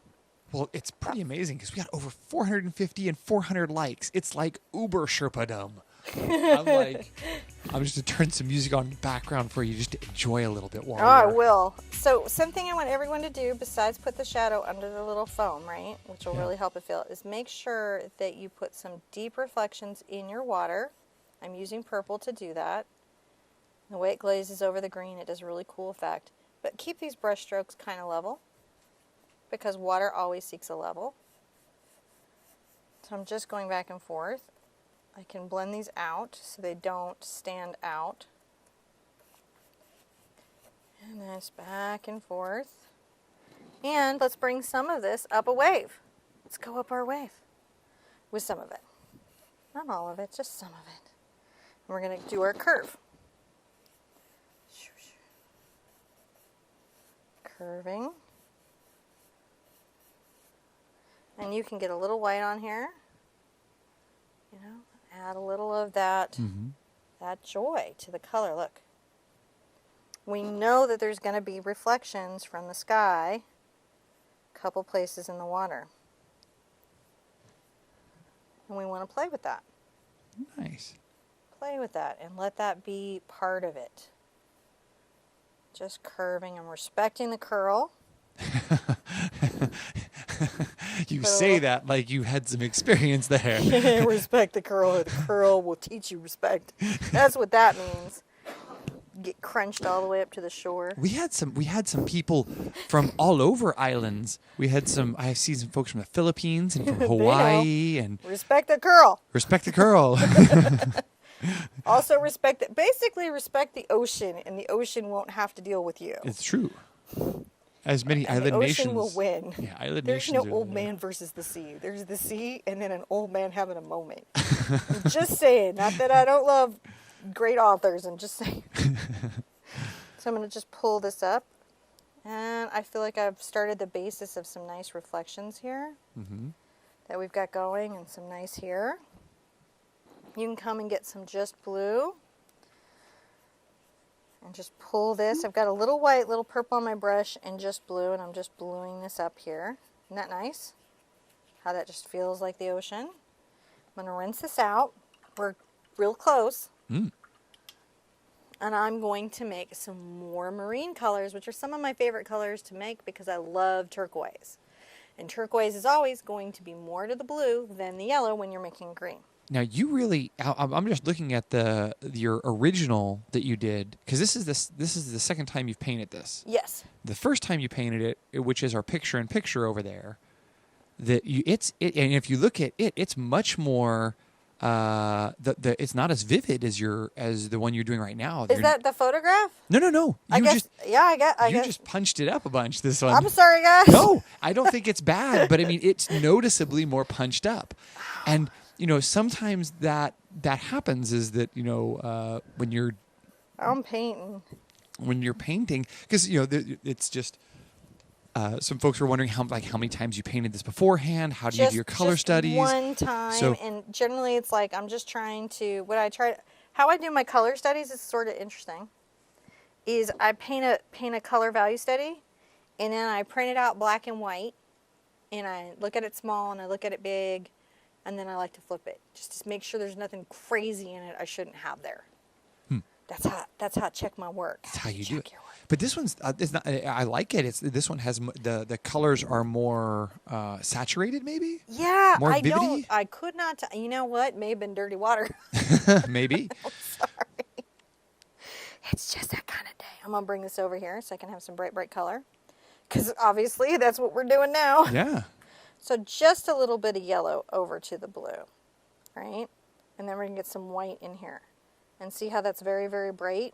Well, it's pretty amazing because we got over 450 and 400 likes. It's like Uber Sherpadom. I'm just going to turn some music on in the background for you just to enjoy a little bit while I we're- will. So something I want everyone to do, besides put the shadow under the little foam, right, which will Yeah. really help it feel, is make sure that you put some deep reflections in your water. I'm using purple to do that. The way it glazes over the green, it does a really cool effect. But keep these brush strokes kind of level because water always seeks a level. So I'm just going back and forth. I can blend these out so they don't stand out. And then it's back and forth. And let's bring some of this up a wave. Let's go up our wave with some of it. Not all of it, just some of it. And we're going to do our curve. Curving. And you can get a little white on here. Add a little of that, that joy to the color. Look. We know that there's going to be reflections from the sky a couple places in the water. And we want to play with that. Nice. Play with that and let that be part of it. Just curving and respecting the curl. You say that like you had some experience there. Respect the curl, or the curl will teach you respect. That's what that means. get crunched all the way up to the shore. We had some people from all over islands. I've seen some folks from the Philippines and from Hawaii and Respect the curl. respect the curl. Also basically respect the ocean, and the ocean won't have to deal with you. It's true. As many And island the nations ocean will win. Yeah, island There's nations. no old man versus the sea. There's the sea and then an old man having a moment. I'm just saying. Not that I don't love great authors. I'm just saying. So I'm going to just pull this up. And I feel like I've started the basis of some nice reflections here that we've got going, and some nice here. You can come and get some just blue. And just pull this. I've got a little white, little purple on my brush, and just blue, and I'm just bluing this up here. Isn't that nice? How that just feels like the ocean. I'm going to rinse this out. We're real close. And I'm going to make some more marine colors, which are some of my favorite colors to make because I love turquoise. And turquoise is always going to be more to the blue than the yellow when you're making green. Now you really, I'm just looking at your original that you did, because this is the second time you've painted this. Yes. The first time you painted it, which is our picture-in-picture over there, and if you look at it, it's much more. It's not as vivid as the one you're doing right now. Is that the photograph? No. I guess. You just punched it up a bunch. This one. I'm sorry, guys. No, I don't think it's bad, but I mean it's noticeably more punched up, and. Sometimes that happens is that, when you're painting. When you're painting, because, it's just, some folks were wondering how many times you painted this beforehand. How do you do your color studies? One time, and generally it's like I'm just trying to, how I do my color studies is sort of interesting, is I paint a color value study, and then I print it out black and white, and I look at it small and I look at it big. And then I like to flip it, just to make sure there's nothing crazy in it I shouldn't have there. That's how I check my work. That's how you do it. But this one's, it's not, I like it. This one has, the colors are more saturated, maybe? Yeah, more vividity? I could not, you know what? May have been dirty water. Maybe. I'm sorry. It's just that kind of day. I'm going to bring this over here so I can have some bright, bright color. Because obviously that's what we're doing now. Yeah. So just a little bit of yellow over to the blue, right? And then we're going to get some white in here. And see how that's very, very bright?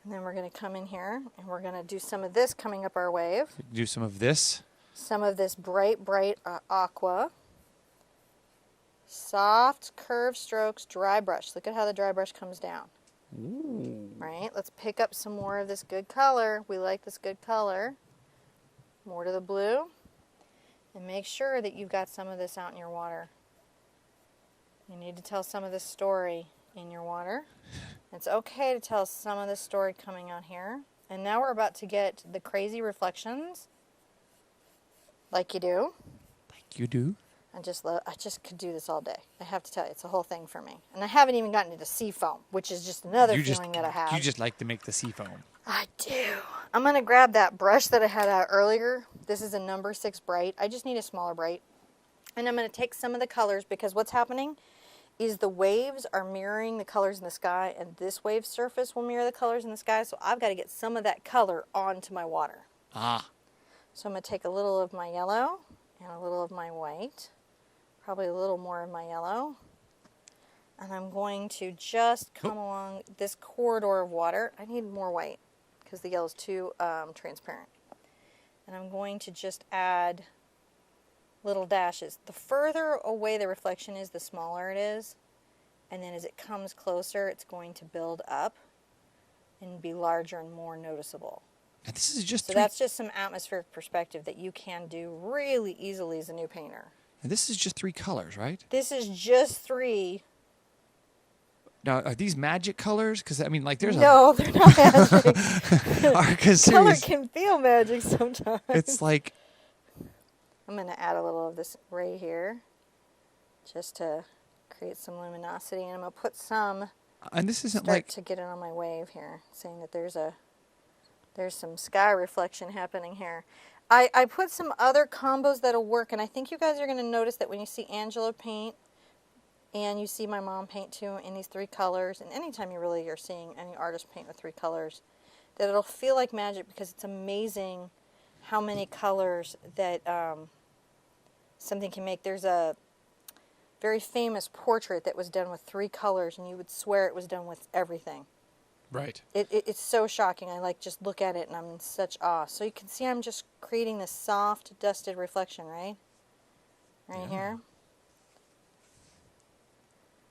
And then we're going to come in here, and we're going to do some of this coming up our wave. Do some of this. Some of this bright, bright aqua. Soft curved strokes, dry brush. Look at how the dry brush comes down. Ooh. Right, let's pick up some more of this good color. We like this good color. More to the blue. And make sure that you've got some of this out in your water. You need to tell some of this story in your water. It's okay to tell some of this story coming out here. And now we're about to get the crazy reflections. Like you do. Like you do. I just could do this all day. I have to tell you, it's a whole thing for me. And I haven't even gotten into sea foam, which is just another feeling that I have. You just like to make the sea foam. I do. I'm going to grab that brush that I had out earlier. This is a number 6 bright. I just need a smaller bright. And I'm going to take some of the colors, because what's happening is the waves are mirroring the colors in the sky, and this wave surface will mirror the colors in the sky, so I've got to get some of that color onto my water. Ah. So I'm going to take a little of my yellow and a little of my white. Probably a little more of my yellow. And I'm going to just come along this corridor of water. I need more white because the yellow is too transparent. And I'm going to just add little dashes. The further away the reflection is, the smaller it is. And then as it comes closer, it's going to build up and be larger and more noticeable. And this is just so that's just some atmospheric perspective that you can do really easily as a new painter. And this is just 3 colors, right? This is just 3. Now, are these magic colors? Because, I mean, like, there's No, they're not magic. Color can feel magic sometimes. It's like... I'm going to add a little of this right here just to create some luminosity. And I'm going to put some... And this isn't start like... to get it on my wave here, saying that there's some sky reflection happening here. I put some other combos that'll work, and I think you guys are going to notice that when you see Angela paint, And you see my mom paint too in these 3 colors. And anytime you really are seeing any artist paint with 3 colors, that it'll feel like magic, because it's amazing how many colors that something can make. There's a very famous portrait that was done with 3 colors, and you would swear it was done with everything. Right. It's so shocking. I like just look at it and I'm in such awe. So you can see I'm just creating this soft, dusted reflection, right? Right here.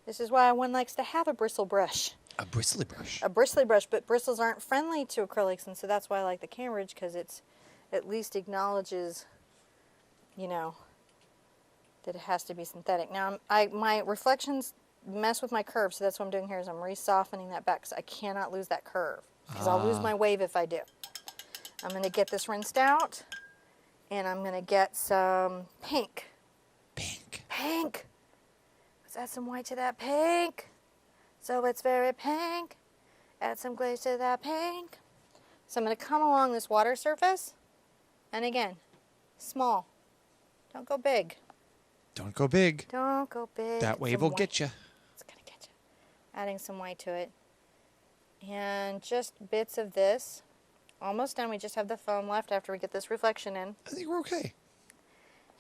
This is why one likes to have a bristle brush. A bristly brush. A bristly brush, but bristles aren't friendly to acrylics, and so that's why I like the Cambridge, because it's at least acknowledges, you know, that it has to be synthetic. Now, my reflections mess with my curve, so that's what I'm doing here is I'm re-softening that back, because I cannot lose that curve, because I'll lose my wave if I do. I'm going to get this rinsed out, and I'm going to get some pink. Pink. Pink! Let's add some white to that pink. So it's very pink. Add some glaze to that pink. So I'm going to come along this water surface, and again, small. Don't go big. Don't go big. Don't go big. That wave will get you. It's going to get you. Adding some white to it. And just bits of this. Almost done. We just have the foam left after we get this reflection in. I think we're okay.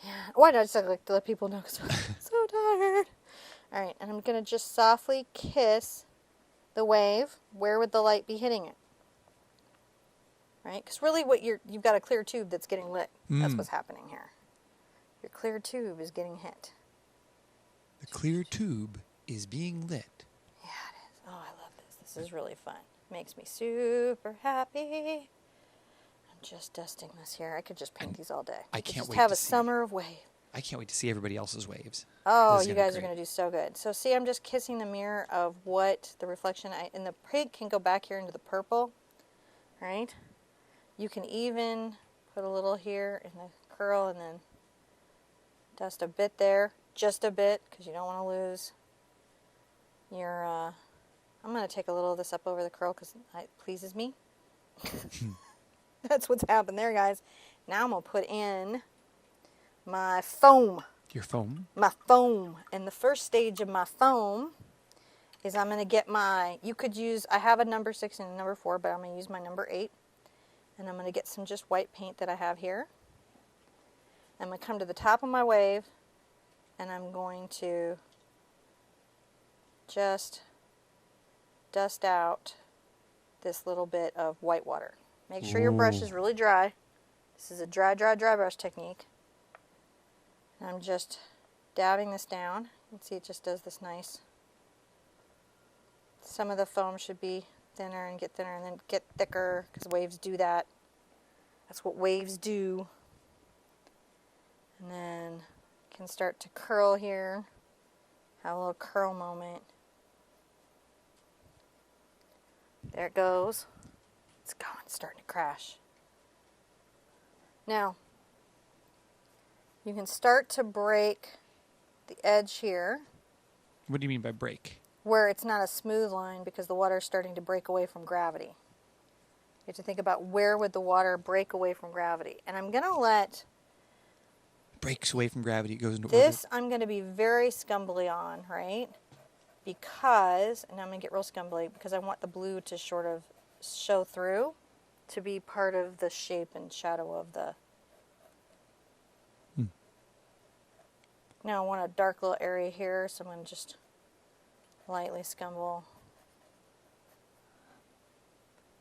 Yeah. Why not just like to let people know, because I'm so tired. All right, and I'm going to just softly kiss the wave. Where would the light be hitting it? Right? Because really what you've got a clear tube that's getting lit. That's what's happening here. Your clear tube is getting hit. The clear tube is being lit. Yeah, it is. Oh, I love this. This is really fun. Makes me super happy. I'm just dusting this here. I could just paint these all day. I could can't just wait have to a see. summer of wave. I can't wait to see everybody else's waves. Oh, This is you gonna be guys are great. going to do so good. So see, I'm just kissing the mirror of what the reflection, and the pink can go back here into the purple, right? You can even put a little here in the curl and then dust a bit there, just a bit, because you don't want to lose your, I'm going to take a little of this up over the curl because it pleases me. That's what's happened there, guys. Now I'm going to put in my foam. Your foam? My foam. And the first stage of my foam is I'm going to get my, you could use, I have a number 6 and a number 4, but I'm going to use my number 8. And I'm going to get some just white paint that I have here. I'm going to come to the top of my wave, and I'm going to just dust out this little bit of white water. Make sure your brush is really dry. This is a dry, dry, dry brush technique. And I'm just dabbing this down. You can see it just does this nice. Some of the foam should be thinner and then get thicker, because waves do that. That's what waves do. And then can start to curl here. Have a little curl moment. There it goes. It's going, it's starting to crash. Now, you can start to break the edge here, What do you mean by break? where it's not a smooth line because the water is starting to break away from gravity. You have to think about where would the water break away from gravity. And I'm going to let Breaks away from gravity. It goes into this, I'm going to be very scumbly on, right? Because, and I'm going to get real scumbly, because I want the blue to sort of show through, to be part of the shape and shadow of the... Now I want a dark little area here, so I'm going to just lightly scumble.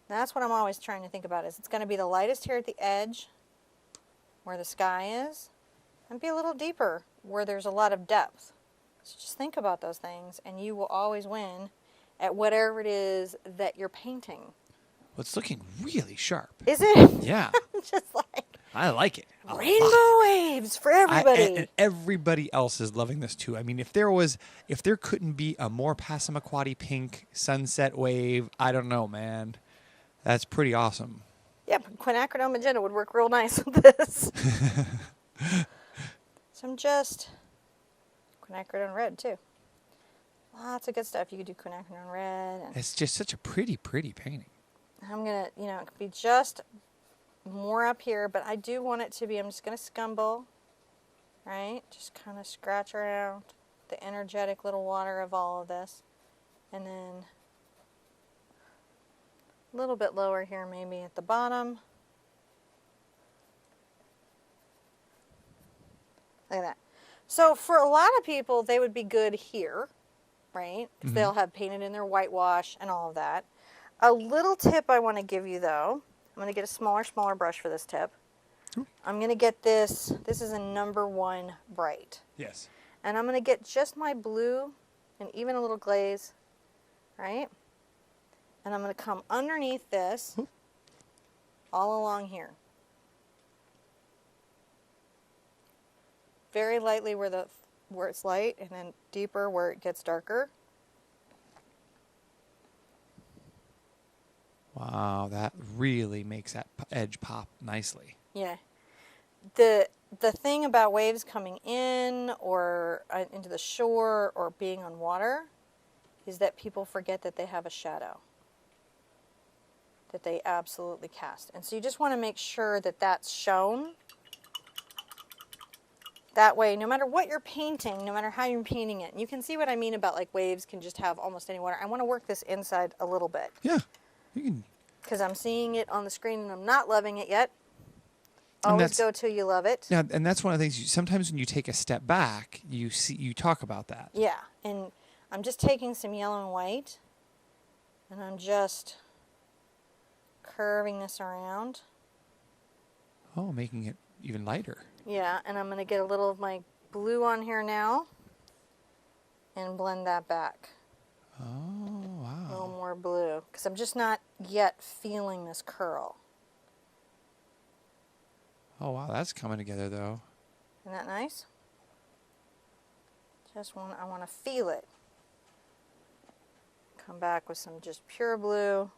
That's what I'm always trying to think about, is it's going to be the lightest here at the edge, where the sky is, and be a little deeper, where there's a lot of depth. So just think about those things, and you will always win at whatever it is that you're painting. Well, it's looking really sharp. Is it? Yeah. Just like I like it. a lot. rainbow waves for everybody. And everybody else is loving this too. I mean, if there couldn't be a more Passamaquoddy pink sunset wave, I don't know, man. That's pretty awesome. Yeah, quinacridone magenta would work real nice with this. So I'm just quinacridone red too. Lots of good stuff. You could do quinacridone red. And It's just such a pretty, pretty painting. I'm going to, it could be just more up here, but I do want it to be, I'm just going to scumble, right? Just kind of scratch around. the energetic little water of all of this. And then a little bit lower here, maybe at the bottom. Look at that. So for a lot of people, they would be good here, right? If they'll have painted in their whitewash and all of that. A little tip I want to give you, though. I'm going to get a smaller brush for this tip. I'm going to get this. This is a #1 bright. Yes. And I'm going to get just my blue and even a little glaze, right? And I'm going to come underneath this, all along here. Very lightly where it's light, and then deeper where it gets darker. Wow, that really makes that edge pop nicely. Yeah. The thing about waves coming in or into the shore or being on water is that people forget that they have a shadow that they absolutely cast. And so you just want to make sure that that's shown. That way, no matter what you're painting, no matter how you're painting it, and you can see what I mean about like waves can just have almost any water. I want to work this inside a little bit. Yeah, you can. Because I'm seeing it on the screen and I'm not loving it yet. Always go till you love it. Yeah, and that's one of the things. Sometimes when you take a step back, you talk about that. Yeah, and I'm just taking some yellow and white, and I'm just curving this around. Oh, making it even lighter. Yeah, and I'm going to get a little of my blue on here now and blend that back. Oh, wow. A little more blue, because I'm just not yet feeling this curl. Oh, wow, that's coming together, though. Isn't that nice? I want to feel it. Come back with some just pure blue,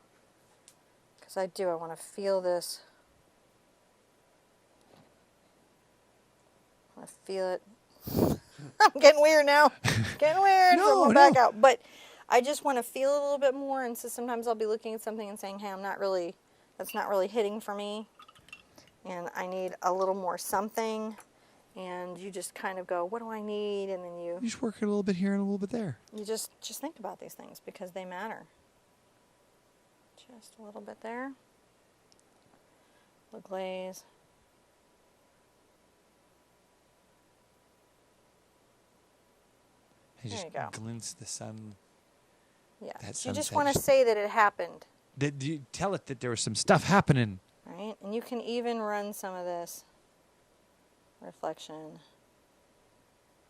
because I want to feel this. I want to feel it. I'm getting weird now. Getting weird. No, so I'm back out. But I just want to feel it a little bit more, and so sometimes I'll be looking at something and saying, hey, that's not really hitting for me. And I need a little more something, and you just kind of go, what do I need? And then you just work it a little bit here and a little bit there. You just think about these things because they matter. Just a little bit there. The glaze. It just There you go. glints the sun. Yeah. That You just sunset want to say that it happened. That you tell it that there was some stuff happening. Right? And you can even run some of this reflection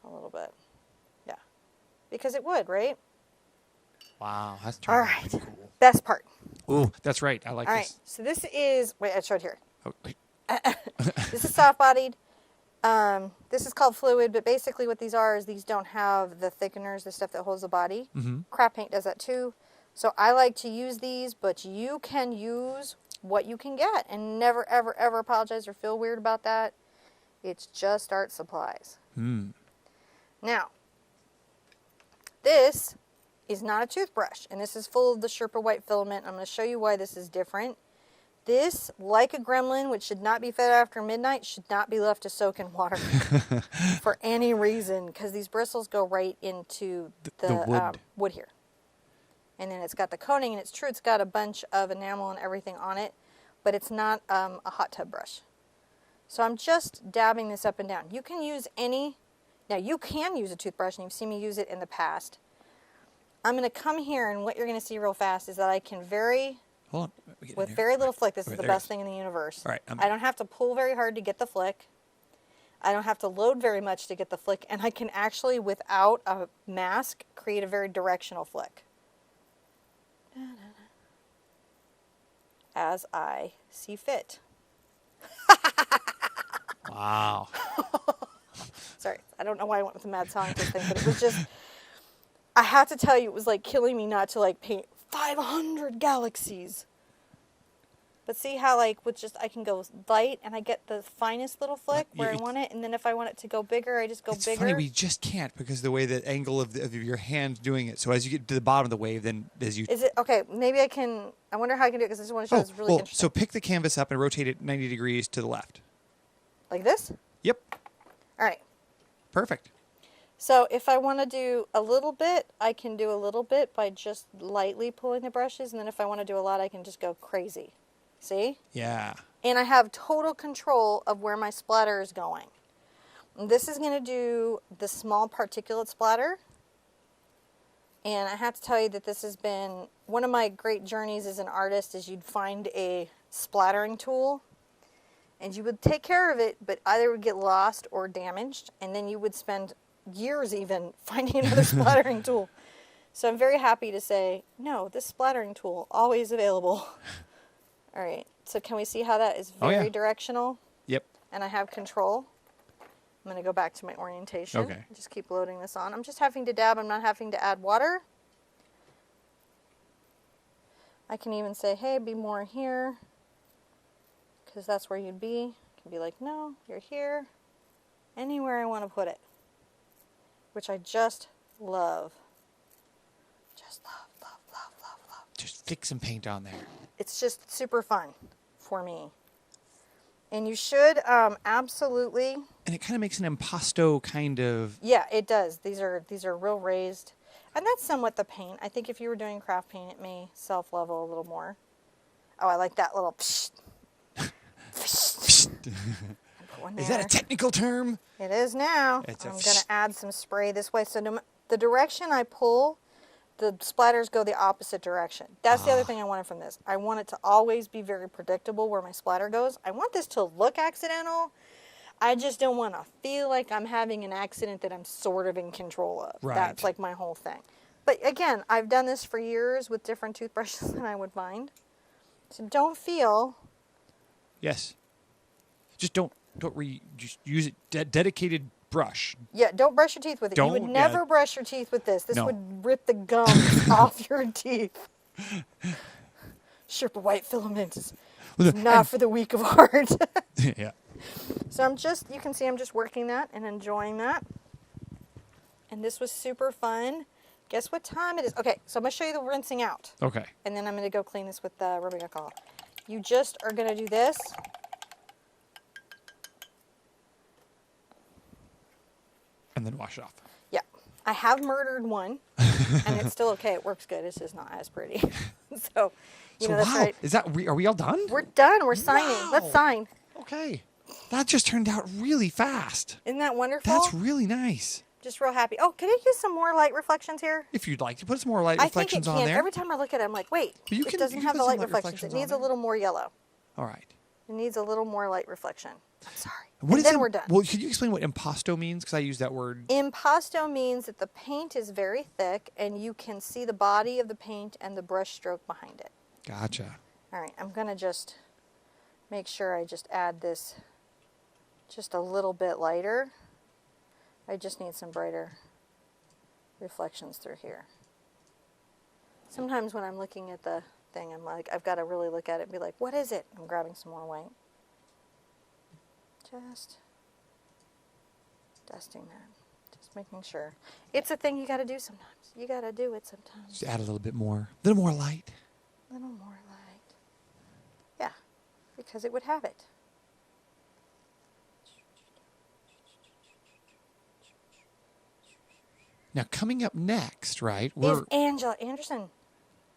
a little bit. Yeah. Because it would, right? Wow, that's All turning right. out pretty cool. Best part. Ooh, that's right. I like All this. right. So this is, wait, I showed here. Oh, wait. This is soft-bodied. This is called fluid, but basically what these are is these don't have the thickeners, the stuff that holds the body. Craft paint does that too. So I like to use these, but you can use what you can get and never, ever, ever apologize or feel weird about that. It's just art supplies. Now, this is not a toothbrush, and this is full of the Sherpa white filament. I'm going to show you why this is different. This, like a gremlin, which should not be fed after midnight, should not be left to soak in water for any reason, because these bristles go right into the wood here. And then it's got the coating, and it's true, it's got a bunch of enamel and everything on it, but it's not a hot tub brush. So I'm just dabbing this up and down. You can use now you can use a toothbrush, and you've seen me use it in the past. I'm going to come here, and what you're going to see real fast is that I can Hold on. with very little flick, this Okay, is the there it best is. thing in the universe. All right, I don't have to pull very hard to get the flick. I don't have to load very much to get the flick, and I can actually, without a mask, create a very directional flick. As I see fit. Wow. Sorry, I don't know why I went with the mad scientist thing, but it was just, I have to tell you, it was like killing me not to like paint 500 galaxies. But see how like with just, I can go light and I get the finest little flick where I want it, and then if I want it to go bigger, I just go It's bigger. funny, we just can't because the way the angle of your hand doing it. So as you get to the bottom of the wave, then as you... Is it, okay, maybe I wonder how I can do it because I just want to show it's really interesting. So pick the canvas up and rotate it 90 degrees to the left. Like this? Yep. All right. Perfect. So if I want to do a little bit, I can do a little bit by just lightly pulling the brushes. And then if I want to do a lot, I can just go crazy. See? Yeah. And I have total control of where my splatter is going. And this is going to do the small particulate splatter. And I have to tell you that this has been one of my great journeys as an artist is you'd find a splattering tool and you would take care of it, but either it would get lost or damaged. And then you would spend years even finding another splattering tool. So I'm very happy to say, no, this splattering tool, always available. All right, so can we see how that is very directional? Yep. And I have control. I'm going to go back to my orientation. Okay. Just keep loading this on. I'm just having to dab. I'm not having to add water. I can even say, hey, be more here, because that's where you'd be. I can be like, no, you're here. Anywhere I want to put it, which I just love. Just love, love, love, love, love. Just fix some paint on there. It's just super fun for me. And you should absolutely. And it kind of makes an impasto kind of. Yeah, it does. These are real raised, and that's somewhat the paint. I think if you were doing craft paint, it may self-level a little more. Oh, I like that little. Psh, psh. Is that a technical term? It is now. I'm going to add some spray this way. So the direction I pull, the splatters go the opposite direction. That's the other thing I wanted from this. I want it to always be very predictable where my splatter goes. I want this to look accidental. I just don't want to feel like I'm having an accident that I'm sort of in control of. Right. That's like my whole thing. But again, I've done this for years with different toothbrushes than I would find. So don't feel. Yes. Just don't just use it dedicated brush. Yeah, don't brush your teeth with it. You would never brush your teeth with this. This would rip the gums off your teeth. Sherpa white filament is not for the weak of heart. Yeah. So you can see I'm just working that and enjoying that. And this was super fun. Guess what time it is? Okay, so I'm going to show you the rinsing out. Okay. And then I'm going to go clean this with rubbing alcohol. You just are going to do this. And then wash it off. Yeah. I have murdered one, and it's still okay. It works good. It's just not as pretty. So, that's right. Are we all done? We're done. We're signing. Wow. Let's sign. Okay. That just turned out really fast. Isn't that wonderful? That's really nice. Just real happy. Oh, can I use some more light reflections here? If you'd like to put some more light reflections I think it on can. there. Every time I look at it, I'm like, wait, it doesn't have the light reflections. It needs a little more yellow. All right. It needs a little more light reflection. I'm sorry. We're done. Well, could you explain what impasto means? Because I use that word. Impasto means that the paint is very thick, and you can see the body of the paint and the brush stroke behind it. Gotcha. All right, I'm going to just make sure I just add this just a little bit lighter. I just need some brighter reflections through here. Sometimes when I'm looking at the thing, I'm like, I've got to really look at it and be like, what is it? I'm grabbing some more white. Just dusting that. Just making sure. It's a thing you got to do sometimes. You got to do it sometimes. Just add a little bit more. A little more light. A little more light. Yeah, because it would have it. Now, coming up next, right? Is Angela Anderson.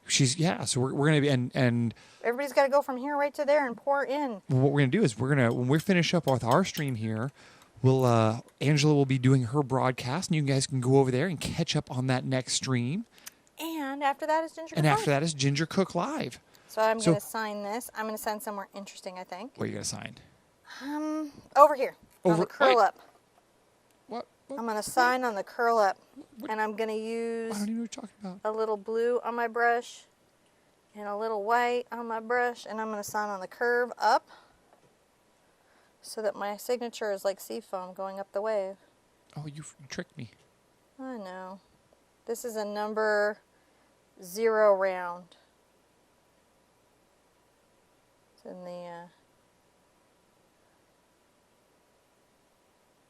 So we're going to be, and Everybody's got to go from here right to there and pour in. what we're going to do is when we finish up with our stream here, Angela will be doing her broadcast, and you guys can go over there and catch up on that next stream. And after that is Ginger Cook After that is Ginger Cook Live. So I'm going to sign this. I'm going to sign somewhere interesting, I think. Where are you going to sign? Over here. On the curl up. What? I'm going to sign on the curl up. And I'm going to use I don't even know what you're talking about. a little blue on my brush and a little white on my brush. And I'm going to sign on the curve up so that my signature is like sea foam going up the wave. Oh, you tricked me. I know. This is a number 0 round. It's in the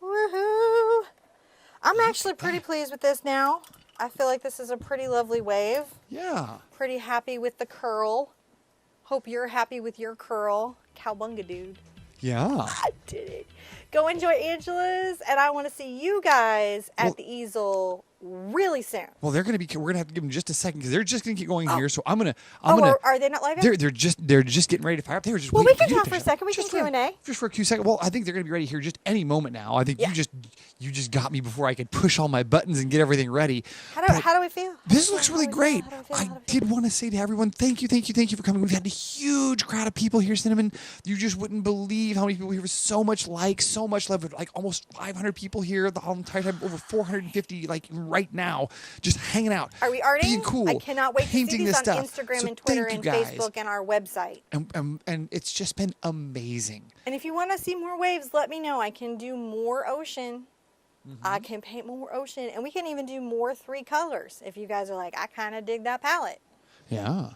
woohoo! I'm actually pretty pleased with this now. I feel like this is a pretty lovely wave. Yeah. Pretty happy with the curl. Hope you're happy with your curl. Cowbunga dude. Yeah. I did it. Go enjoy Angela's, and I want to see you guys at the easel really soon. Well, we're gonna have to give them just a second because they're just gonna get going here. So I'm gonna. Are they not live yet? They're just getting ready to fire up. They were just. Well, waiting we can you to talk for a finish second. up. We can Q&A. Just for a few seconds. Well, I think they're gonna be ready here just any moment now. I think you just got me before I could push all my buttons and get everything ready. How do we feel? This looks really great. I How do we feel? did want to say to everyone, thank you for coming. We've had a huge crowd of people here, Cinnamon. You just wouldn't believe how many people here. So much so much love. Like almost 500 people here the whole entire time. Over 450 like right now, just hanging out. Are we arting? Being cool. I cannot wait to see painting these this on stuff. Instagram So and Twitter thank and you guys. Facebook and our website. And it's just been amazing. And if you want to see more waves, let me know. I can do more ocean. I can paint more ocean. And we can even do more 3 colors if you guys are like, I kind of dig that palette. Yeah.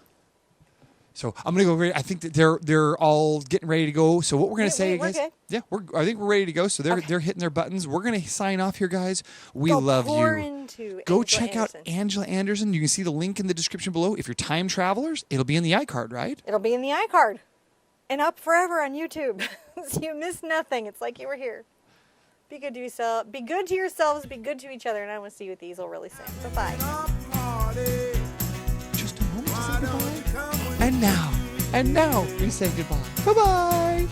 So I'm gonna go. I think that they're all getting ready to go. So what we're gonna say, we're guys? good. Yeah, I think we're ready to go. So they're hitting their buttons. We're gonna sign off here, guys. We love pour you. Into Go Angela check out Anderson. Angela Anderson. You can see the link in the description below. If you're time travelers, it'll be in the iCard, right? It'll be in the iCard and up forever on YouTube. So you miss nothing. It's like you were here. Be good to yourself. Be good to yourselves. Be good to each other. And I want to see you at the easel really soon. Bye bye. Just a moment to say goodbye. And now we say goodbye. Bye bye.